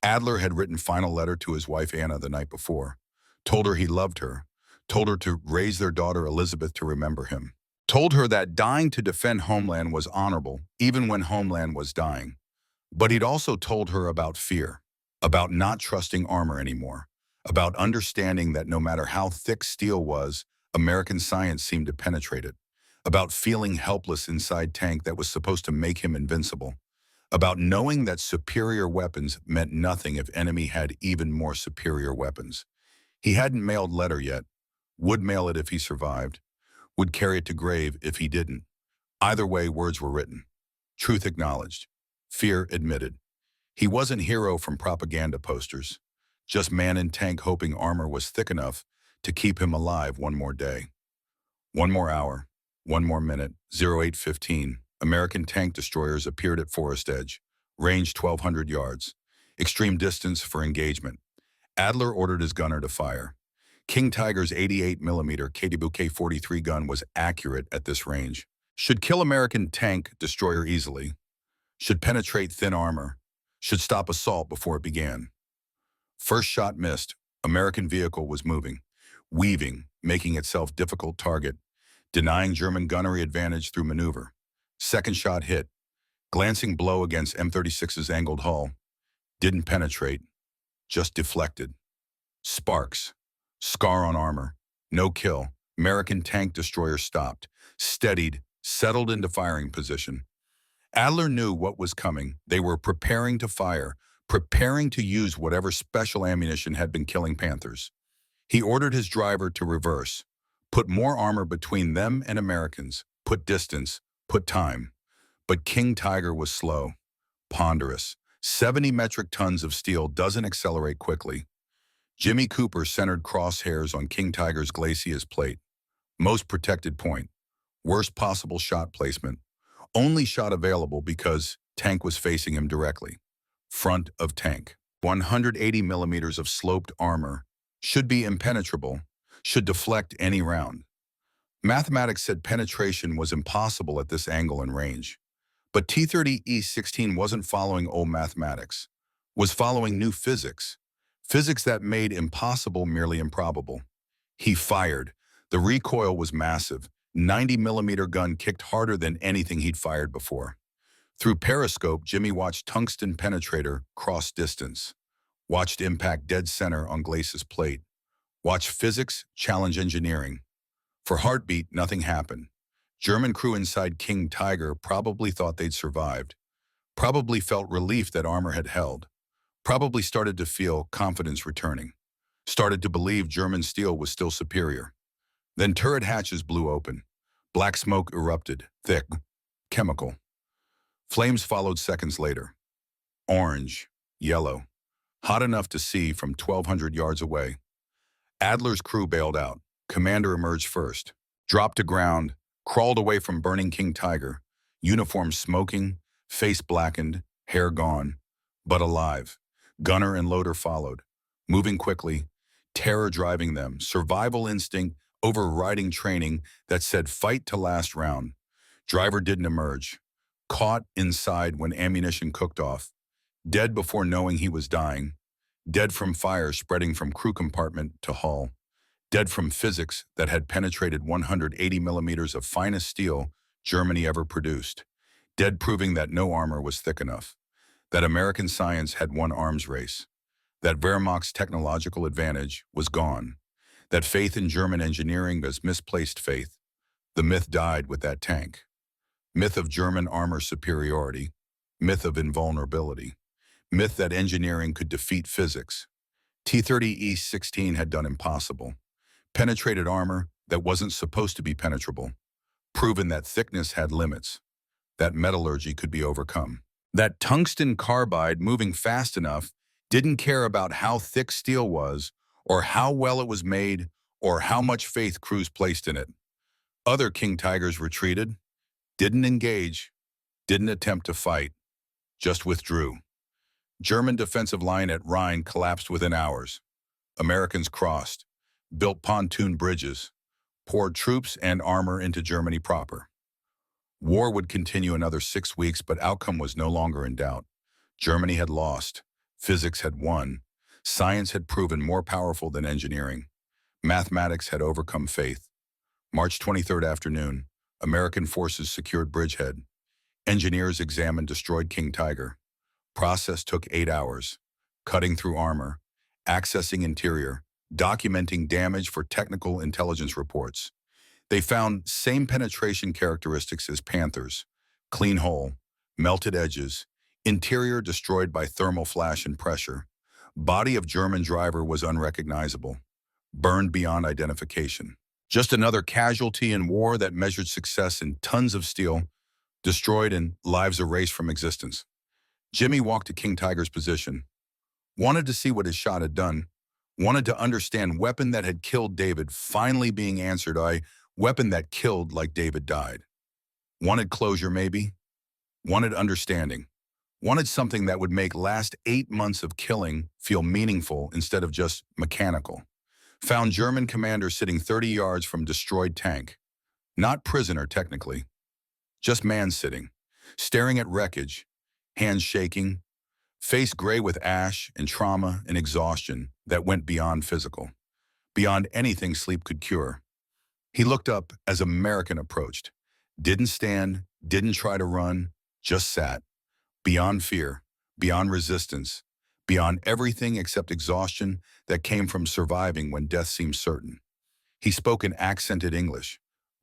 Adler had written final letter to his wife Anna the night before, told her he loved her, told her to raise their daughter Elizabeth to remember him, told her that dying to defend homeland was honorable, even when homeland was dying. But he'd also told her about fear, about not trusting armor anymore, about understanding that no matter how thick steel was, American science seemed to penetrate it, about feeling helpless inside tank that was supposed to make him invincible, about knowing that superior weapons meant nothing if enemy had even more superior weapons. He hadn't mailed letter yet, would mail it if he survived, would carry it to grave if he didn't. Either way, words were written. Truth acknowledged. Fear admitted. He wasn't hero from propaganda posters, just man in tank hoping armor was thick enough to keep him alive one more day. One more hour, one more minute, 08:15. American tank destroyers appeared at Forest Edge, range 1,200 yards. Extreme distance for engagement. Adler ordered his gunner to fire. King Tiger's 88mm KWK-43 gun was accurate at this range. Should kill American tank destroyer easily. Should penetrate thin armor. Should stop assault before it began. First shot missed. American vehicle was moving, weaving, making itself difficult target, denying German gunnery advantage through maneuver. Second shot hit. Glancing blow against M36's angled hull. Didn't penetrate, just deflected. Sparks. Scar on armor. No kill. American tank destroyer stopped, steadied, settled into firing position. Adler knew what was coming. They were preparing to fire, preparing to use whatever special ammunition had been killing Panthers. He ordered his driver to reverse, put more armor between them and Americans, put distance, put time. But King Tiger was slow, ponderous. 70 metric tons of steel doesn't accelerate quickly. Jimmy Cooper centered crosshairs on King Tiger's glacis plate. Most protected point. Worst possible shot placement. Only shot available because tank was facing him directly. Front of tank. 180 millimeters of sloped armor. Should be impenetrable. Should deflect any round. Mathematics said penetration was impossible at this angle and range. But T-30E-16 wasn't following old mathematics. Was following new physics. Physics that made impossible merely improbable. He fired. The recoil was massive. 90mm gun kicked harder than anything he'd fired before. Through periscope, Jimmy watched tungsten penetrator cross distance. Watched impact dead center on glacis plate. Watched physics challenge engineering. For heartbeat, nothing happened. German crew inside King Tiger probably thought they'd survived. Probably felt relief that armor had held. Probably started to feel confidence returning. Started to believe German steel was still superior. Then turret hatches blew open. Black smoke erupted, thick, chemical. Flames followed seconds later. Orange, yellow, hot enough to see from 1,200 yards away. Adler's crew bailed out. Commander emerged first. Dropped to ground, crawled away from burning King Tiger. Uniform smoking, face blackened, hair gone, but alive. Gunner and loader followed. Moving quickly, terror driving them, survival instinct overriding training that said fight to last round. Driver didn't emerge. Caught inside when ammunition cooked off. Dead before knowing he was dying. Dead from fire spreading from crew compartment to hull. Dead from physics that had penetrated 180 millimeters of finest steel Germany ever produced. Dead proving that no armor was thick enough. That American science had won arms race. That Wehrmacht's technological advantage was gone. That faith in German engineering was misplaced faith. The myth died with that tank. Myth of German armor superiority. Myth of invulnerability. Myth that engineering could defeat physics. T-30E-16 had done impossible. Penetrated armor that wasn't supposed to be penetrable. Proven that thickness had limits. That metallurgy could be overcome. That tungsten carbide moving fast enough didn't care about how thick steel was, or how well it was made, or how much faith crews placed in it. Other King Tigers retreated, didn't engage, didn't attempt to fight, just withdrew. German defensive line at Rhine collapsed within hours. Americans crossed, built pontoon bridges, poured troops and armor into Germany proper. War would continue another 6 weeks, but outcome was no longer in doubt. Germany had lost, physics had won, science had proven more powerful than engineering. Mathematics had overcome faith. March 23rd afternoon, American forces secured Bridgehead. Engineers examined destroyed King Tiger. Process took 8 hours. Cutting through armor, accessing interior, documenting damage for technical intelligence reports. They found same penetration characteristics as Panthers. Clean hull, melted edges, Interior destroyed by thermal flash and pressure. Body of German driver was unrecognizable, burned beyond identification. Just another casualty in war that measured success in tons of steel, destroyed and lives erased from existence. Jimmy walked to King Tiger's position, wanted to see what his shot had done, wanted to understand weapon that had killed David finally being answered by weapon that killed like David died. Wanted closure maybe, wanted understanding, wanted something that would make last 8 months of killing feel meaningful instead of just mechanical. Found German commander sitting 30 yards from destroyed tank. Not prisoner technically, just man sitting, staring at wreckage, hands shaking, face gray with ash and trauma and exhaustion that went beyond physical, beyond anything sleep could cure. He looked up as American approached. Didn't stand, didn't try to run, just sat. Beyond fear, beyond resistance, beyond everything except exhaustion that came from surviving when death seemed certain. He spoke in accented English,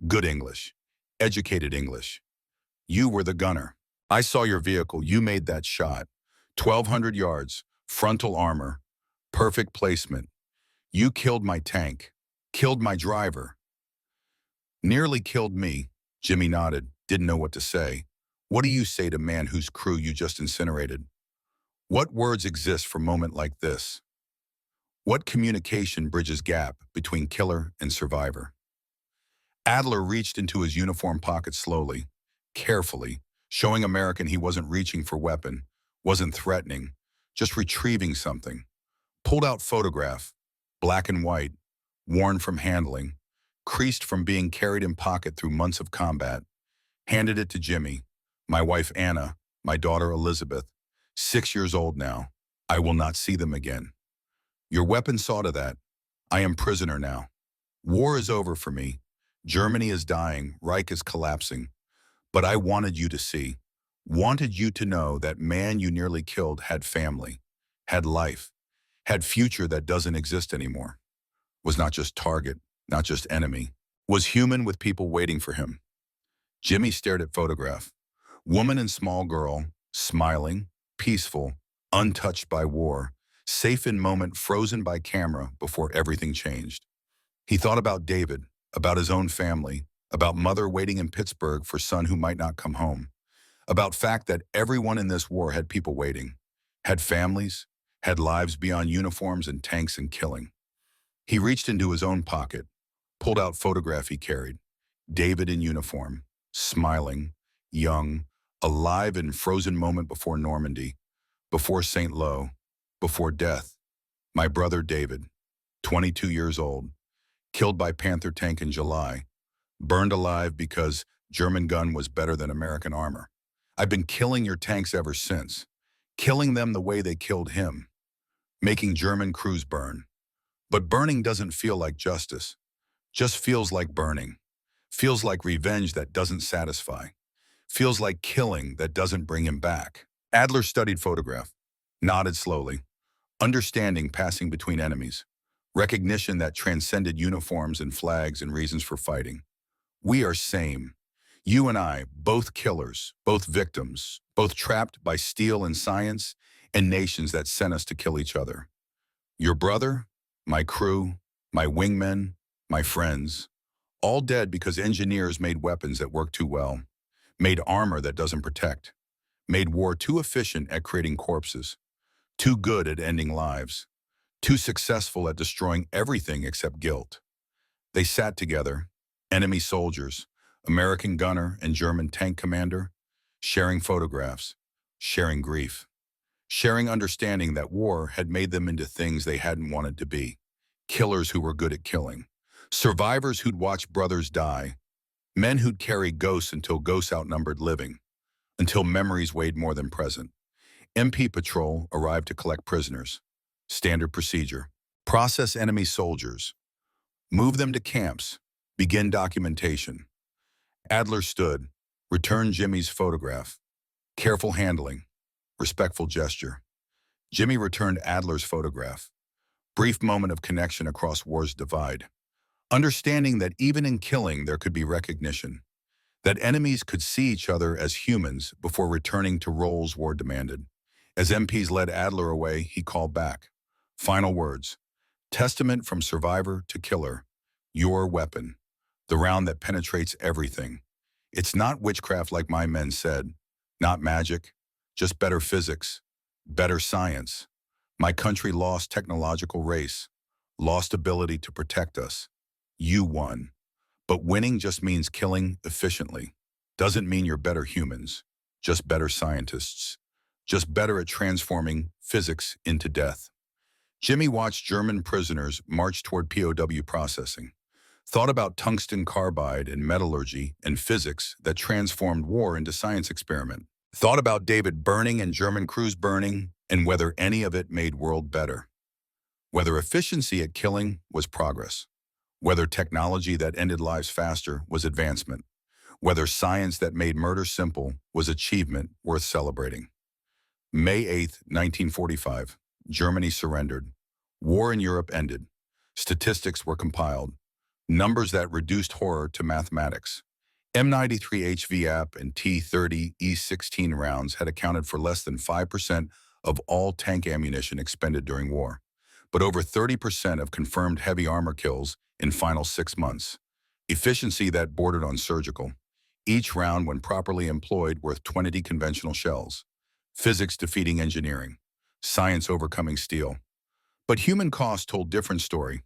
good English, educated English. You were the gunner. I saw your vehicle. You made that shot. 1,200 yards, frontal armor, perfect placement. You killed my tank, killed my driver. Nearly killed me. Jimmy nodded, didn't know what to say. What do you say to man whose crew you just incinerated? What words exist for a moment like this? What communication bridges gap between killer and survivor? Adler reached into his uniform pocket slowly, carefully, showing American he wasn't reaching for weapon, wasn't threatening, just retrieving something. Pulled out photograph, black and white, worn from handling, creased from being carried in pocket through months of combat. Handed it to Jimmy, my wife Anna, my daughter Elizabeth, 6 years old now. I will not see them again. Your weapon saw to that. I am prisoner now. War is over for me. Germany is dying, Reich is collapsing. But I wanted you to see, wanted you to know that man you nearly killed had family, had life, had future that doesn't exist anymore. Was not just target, not just enemy. Was human with people waiting for him. Jimmy stared at photograph. Woman and small girl, smiling, peaceful, untouched by war, safe in moment frozen by camera before everything changed. He thought about David, about his own family, about mother waiting in Pittsburgh for son who might not come home, about fact that everyone in this war had people waiting, had families, had lives beyond uniforms and tanks and killing. He reached into his own pocket, pulled out photograph he carried, David in uniform, smiling, young, alive in frozen moment before Normandy, before St. Lo, before death. My brother David, 22 years old, killed by Panther tank in July, burned alive because German gun was better than American armor. I've been killing your tanks ever since, killing them the way they killed him, making German crews burn. But burning doesn't feel like justice, just feels like burning, feels like revenge that doesn't satisfy, feels like killing that doesn't bring him back. Adler studied photograph, nodded slowly, understanding passing between enemies, recognition that transcended uniforms and flags and reasons for fighting. We are same. You and I, both killers, both victims, both trapped by steel and science and nations that sent us to kill each other. Your brother, my crew, my wingmen, my friends, all dead because engineers made weapons that work too well, made armor that doesn't protect, made war too efficient at creating corpses, too good at ending lives, too successful at destroying everything except guilt. They sat together, enemy soldiers, American gunner and German tank commander, sharing photographs, sharing grief, sharing understanding that war had made them into things they hadn't wanted to be, killers who were good at killing, survivors who'd watch brothers die, men who'd carry ghosts until ghosts outnumbered living, until memories weighed more than present. MP Patrol arrived to collect prisoners. Standard procedure. Process enemy soldiers. Move them to camps. Begin documentation. Adler stood, returned Jimmy's photograph. Careful handling, respectful gesture. Jimmy returned Adler's photograph. Brief moment of connection across war's divide. Understanding that even in killing there could be recognition. That enemies could see each other as humans before returning to roles war demanded. As MPs led Adler away, he called back. Final words. Testament from survivor to killer. Your weapon. The round that penetrates everything. It's not witchcraft like my men said. Not magic. Just better physics. Better science. My country lost technological race. Lost ability to protect us. You won. But winning just means killing efficiently. Doesn't mean you're better humans. Just better scientists. Just better at transforming physics into death. Jimmy watched German prisoners march toward POW processing. Thought about tungsten carbide and metallurgy and physics that transformed war into science experiment. Thought about David burning and German crews burning and whether any of it made world better. Whether efficiency at killing was progress. Whether technology that ended lives faster was advancement. Whether science that made murder simple was achievement worth celebrating. May 8, 1945, Germany surrendered. War in Europe ended. Statistics were compiled. Numbers that reduced horror to mathematics. M93 HVAP and T30 E16 rounds had accounted for less than 5% of all tank ammunition expended during war, but over 30% of confirmed heavy armor kills in final 6 months. Efficiency that bordered on surgical. Each round, when properly employed, worth 20 conventional shells. Physics defeating engineering. Science overcoming steel. But human cost told different story.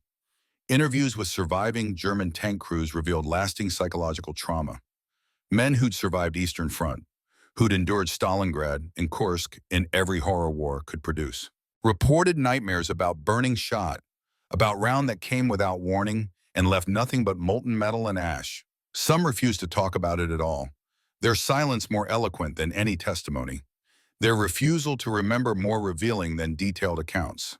Interviews with surviving German tank crews revealed lasting psychological trauma. Men who'd survived Eastern Front, who'd endured Stalingrad and Kursk in every horror war could produce. Reported nightmares about burning shot, about round that came without warning and left nothing but molten metal and ash. Some refused to talk about it at all, their silence more eloquent than any testimony, their refusal to remember more revealing than detailed accounts.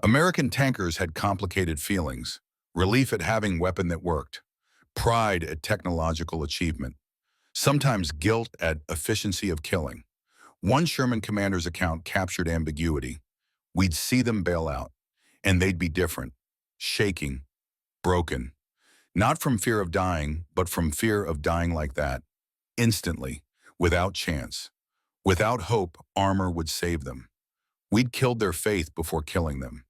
American tankers had complicated feelings, relief at having weapon that worked, pride at technological achievement, sometimes guilt at efficiency of killing. One Sherman commander's account captured ambiguity. We'd see them bail out, and they'd be different, shaking, broken, not from fear of dying, but from fear of dying like that, instantly, without chance. Without hope, armor would save them. We'd killed their faith before killing them.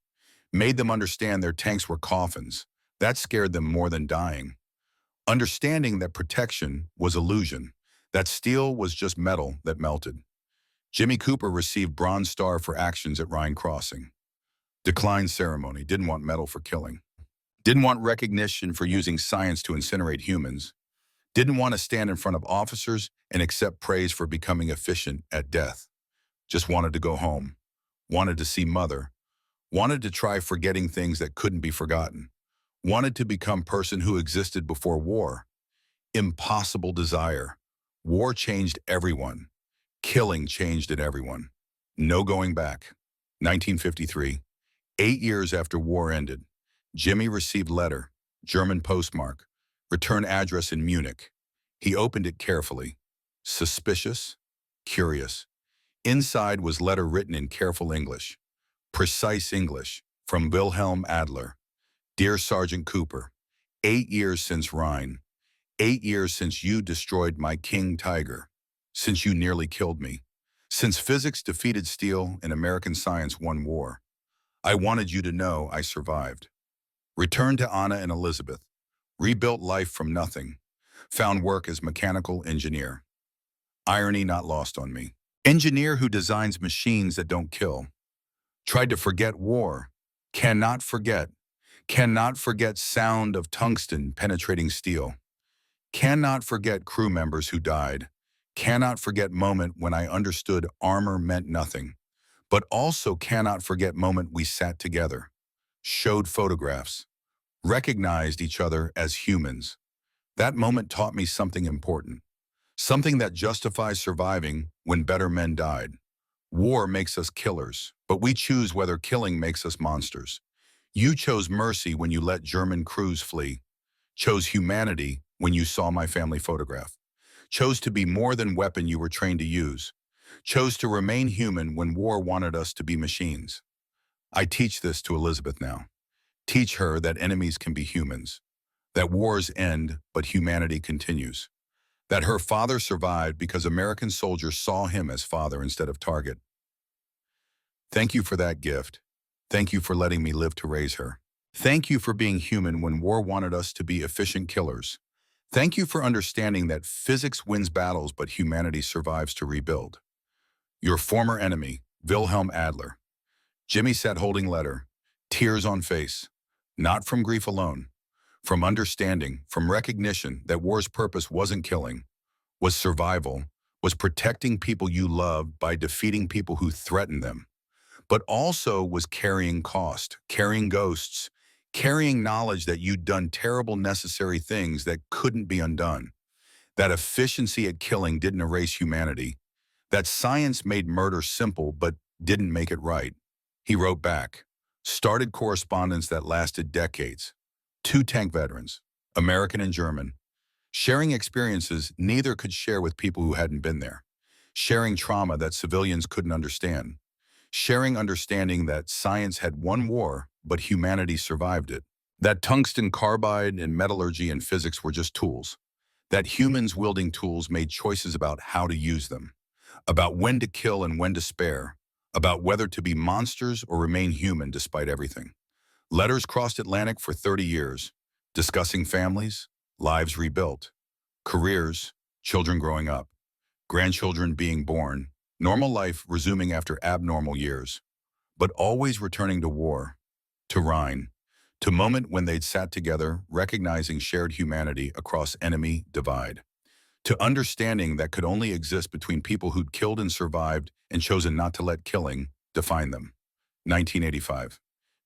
Made them understand their tanks were coffins. That scared them more than dying. Understanding that protection was illusion, that steel was just metal that melted. Jimmy Cooper received Bronze Star for actions at Rhine Crossing. Declined ceremony, didn't want medal for killing. Didn't want recognition for using science to incinerate humans. Didn't want to stand in front of officers and accept praise for becoming efficient at death. Just wanted to go home. Wanted to see mother. Wanted to try forgetting things that couldn't be forgotten. Wanted to become person who existed before war. Impossible desire. War changed everyone. Killing changed it everyone. No going back. 1953. 8 years after war ended. Jimmy received letter, German postmark, return address in Munich. He opened it carefully. Suspicious, curious. Inside was letter written in careful English. Precise English, from Wilhelm Adler. Dear Sergeant Cooper, 8 years since Rhine. 8 years since you destroyed my King Tiger. Since you nearly killed me. Since physics defeated steel and American science won war. I wanted you to know I survived. Returned to Anna and Elizabeth. Rebuilt life from nothing. Found work as mechanical engineer. Irony not lost on me. Engineer who designs machines that don't kill. Tried to forget war. Cannot forget. Cannot forget sound of tungsten penetrating steel. Cannot forget crew members who died. Cannot forget moment when I understood armor meant nothing. But also cannot forget moment we sat together. Showed photographs. Recognized each other as humans. That moment taught me something important. Something that justifies surviving when better men died. War makes us killers, but we choose whether killing makes us monsters. You chose mercy when you let German crews flee. Chose humanity when you saw my family photograph. Chose to be more than weapon you were trained to use. Chose to remain human when war wanted us to be machines. I teach this to Elizabeth now. Teach her that enemies can be humans. That wars end, but humanity continues. That her father survived because American soldiers saw him as father instead of target. Thank you for that gift. Thank you for letting me live to raise her. Thank you for being human when war wanted us to be efficient killers. Thank you for understanding that physics wins battles but humanity survives to rebuild. Your former enemy, Wilhelm Adler. Jimmy sat holding letter, tears on face, not from grief alone, from understanding, from recognition that war's purpose wasn't killing, was survival, was protecting people you loved by defeating people who threatened them, but also was carrying cost, carrying ghosts, carrying knowledge that you'd done terrible necessary things that couldn't be undone, that efficiency at killing didn't erase humanity, that science made murder simple but didn't make it right. He wrote back, started correspondence that lasted decades. Two tank veterans, American and German, sharing experiences neither could share with people who hadn't been there, sharing trauma that civilians couldn't understand, sharing understanding that science had won war, but humanity survived it, that tungsten carbide and metallurgy and physics were just tools, that humans wielding tools made choices about how to use them, about when to kill and when to spare, about whether to be monsters or remain human despite everything. Letters crossed Atlantic for 30 years, discussing families, lives rebuilt, careers, children growing up, grandchildren being born, normal life resuming after abnormal years, but always returning to war, to Rhine, to moment when they'd sat together, recognizing shared humanity across enemy divide, to understanding that could only exist between people who'd killed and survived and chosen not to let killing define them. 1985.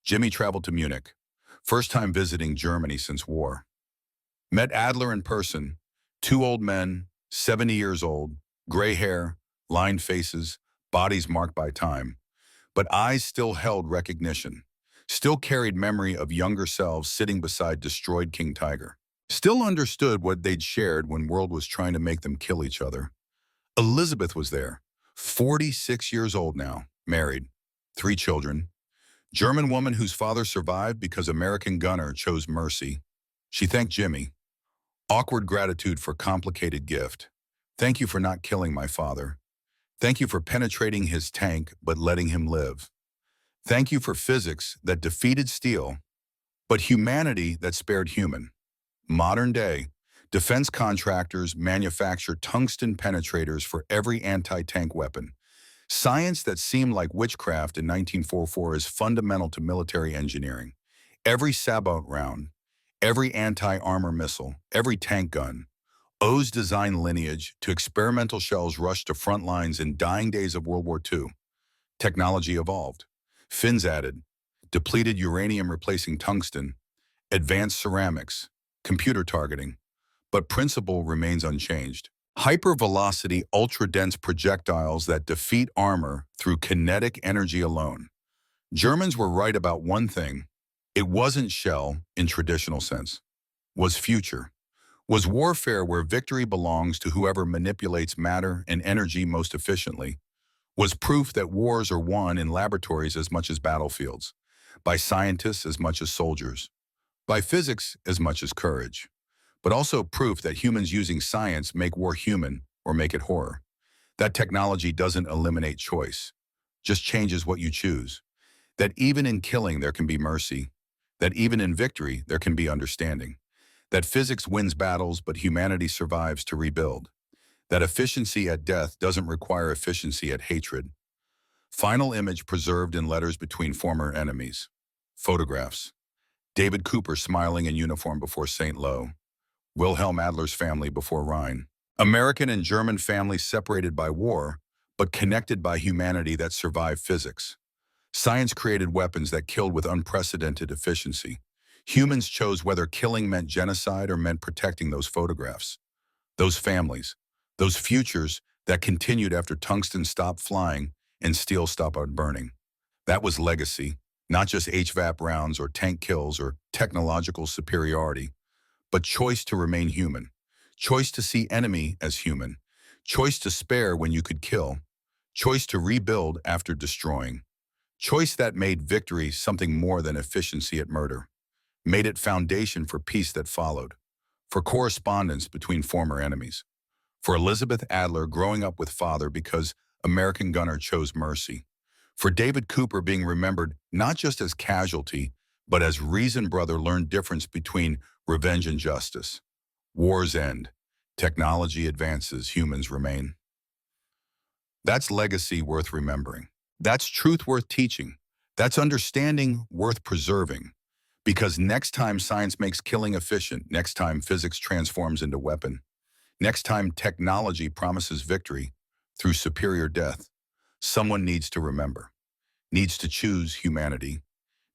Jimmy traveled to Munich, first time visiting Germany since war. Met Adler in person, two old men, 70 years old, gray hair, lined faces, bodies marked by time, but eyes still held recognition, still carried memory of younger selves sitting beside destroyed King Tiger, still understood what they'd shared when world was trying to make them kill each other. Elizabeth was there, 46 years old now, married, 3 children, German woman whose father survived because American gunner chose mercy. She thanked Jimmy. Awkward gratitude for complicated gift. Thank you for not killing my father. Thank you for penetrating his tank but letting him live. Thank you for physics that defeated steel, but humanity that spared human. Modern day, defense contractors manufacture tungsten penetrators for every anti-tank weapon. Science that seemed like witchcraft in 1944 is fundamental to military engineering. Every Sabot round, every anti-armor missile, every tank gun owes design lineage to experimental shells rushed to front lines in dying days of World War II. Technology evolved. Fins added, depleted uranium replacing tungsten, advanced ceramics, computer targeting, but principle remains unchanged. Hypervelocity, ultra-dense projectiles that defeat armor through kinetic energy alone. Germans were right about one thing. It wasn't shell in traditional sense. Was future. Was warfare where victory belongs to whoever manipulates matter and energy most efficiently. Was proof that wars are won in laboratories as much as battlefields, by scientists as much as soldiers, by physics as much as courage, but also proof that humans using science make war human or make it horror. That technology doesn't eliminate choice, just changes what you choose. That even in killing there can be mercy. That even in victory there can be understanding. That physics wins battles but humanity survives to rebuild. That efficiency at death doesn't require efficiency at hatred. Final image preserved in letters between former enemies. Photographs. David Cooper smiling in uniform before St. Lo. Wilhelm Adler's family before Rhine. American and German families separated by war, but connected by humanity that survived physics. Science created weapons that killed with unprecedented efficiency. Humans chose whether killing meant genocide or meant protecting those photographs. Those families, those futures that continued after tungsten stopped flying and steel stopped burning. That was legacy, not just HVAP rounds or tank kills or technological superiority, but choice to remain human, choice to see enemy as human, choice to spare when you could kill, choice to rebuild after destroying, choice that made victory something more than efficiency at murder, made it foundation for peace that followed, for correspondence between former enemies. For Elizabeth Adler, growing up with father because American gunner chose mercy. For David Cooper, being remembered not just as casualty, but as reasoned brother learned difference between revenge and justice. Wars end. Technology advances, humans remain. That's legacy worth remembering. That's truth worth teaching. That's understanding worth preserving. Because next time science makes killing efficient, next time physics transforms into weapon, next time technology promises victory through superior death, someone needs to remember, needs to choose humanity,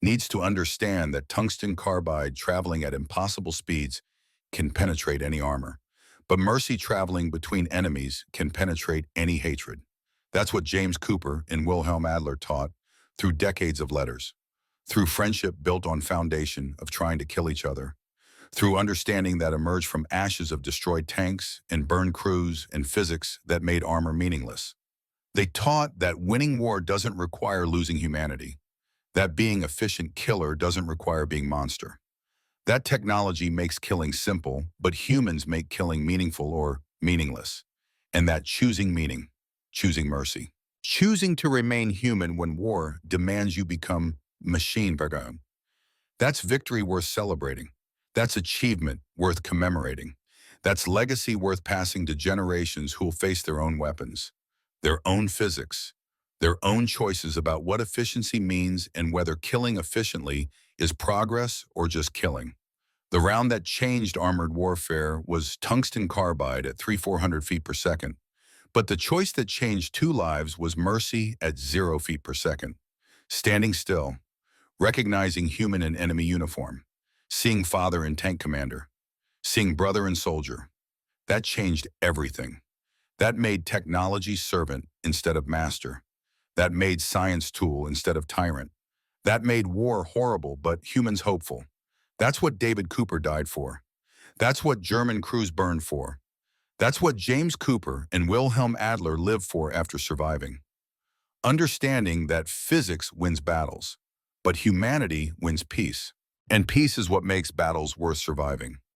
needs to understand that tungsten carbide traveling at impossible speeds can penetrate any armor. But mercy traveling between enemies can penetrate any hatred. That's what James Cooper and Wilhelm Adler taught through decades of letters, through friendship built on foundation of trying to kill each other, through understanding that emerged from ashes of destroyed tanks and burned crews and physics that made armor meaningless. They taught that winning war doesn't require losing humanity, that being efficient killer doesn't require being monster. That technology makes killing simple, but humans make killing meaningful or meaningless. And that choosing meaning, choosing mercy, choosing to remain human when war demands you become machine burger. That's victory worth celebrating. That's achievement worth commemorating. That's legacy worth passing to generations who will face their own weapons, their own physics, their own choices about what efficiency means and whether killing efficiently is progress or just killing. The round that changed armored warfare was tungsten carbide at 300-400 feet per second. But the choice that changed two lives was mercy at 0 feet per second. Standing still, recognizing human in enemy uniform, seeing father in tank commander, seeing brother in soldier. That changed everything. That made technology servant instead of master. That made science tool instead of tyrant. That made war horrible, but humans hopeful. That's what David Cooper died for. That's what German crews burned for. That's what James Cooper and Wilhelm Adler lived for after surviving. Understanding that physics wins battles, but humanity wins peace. And peace is what makes battles worth surviving.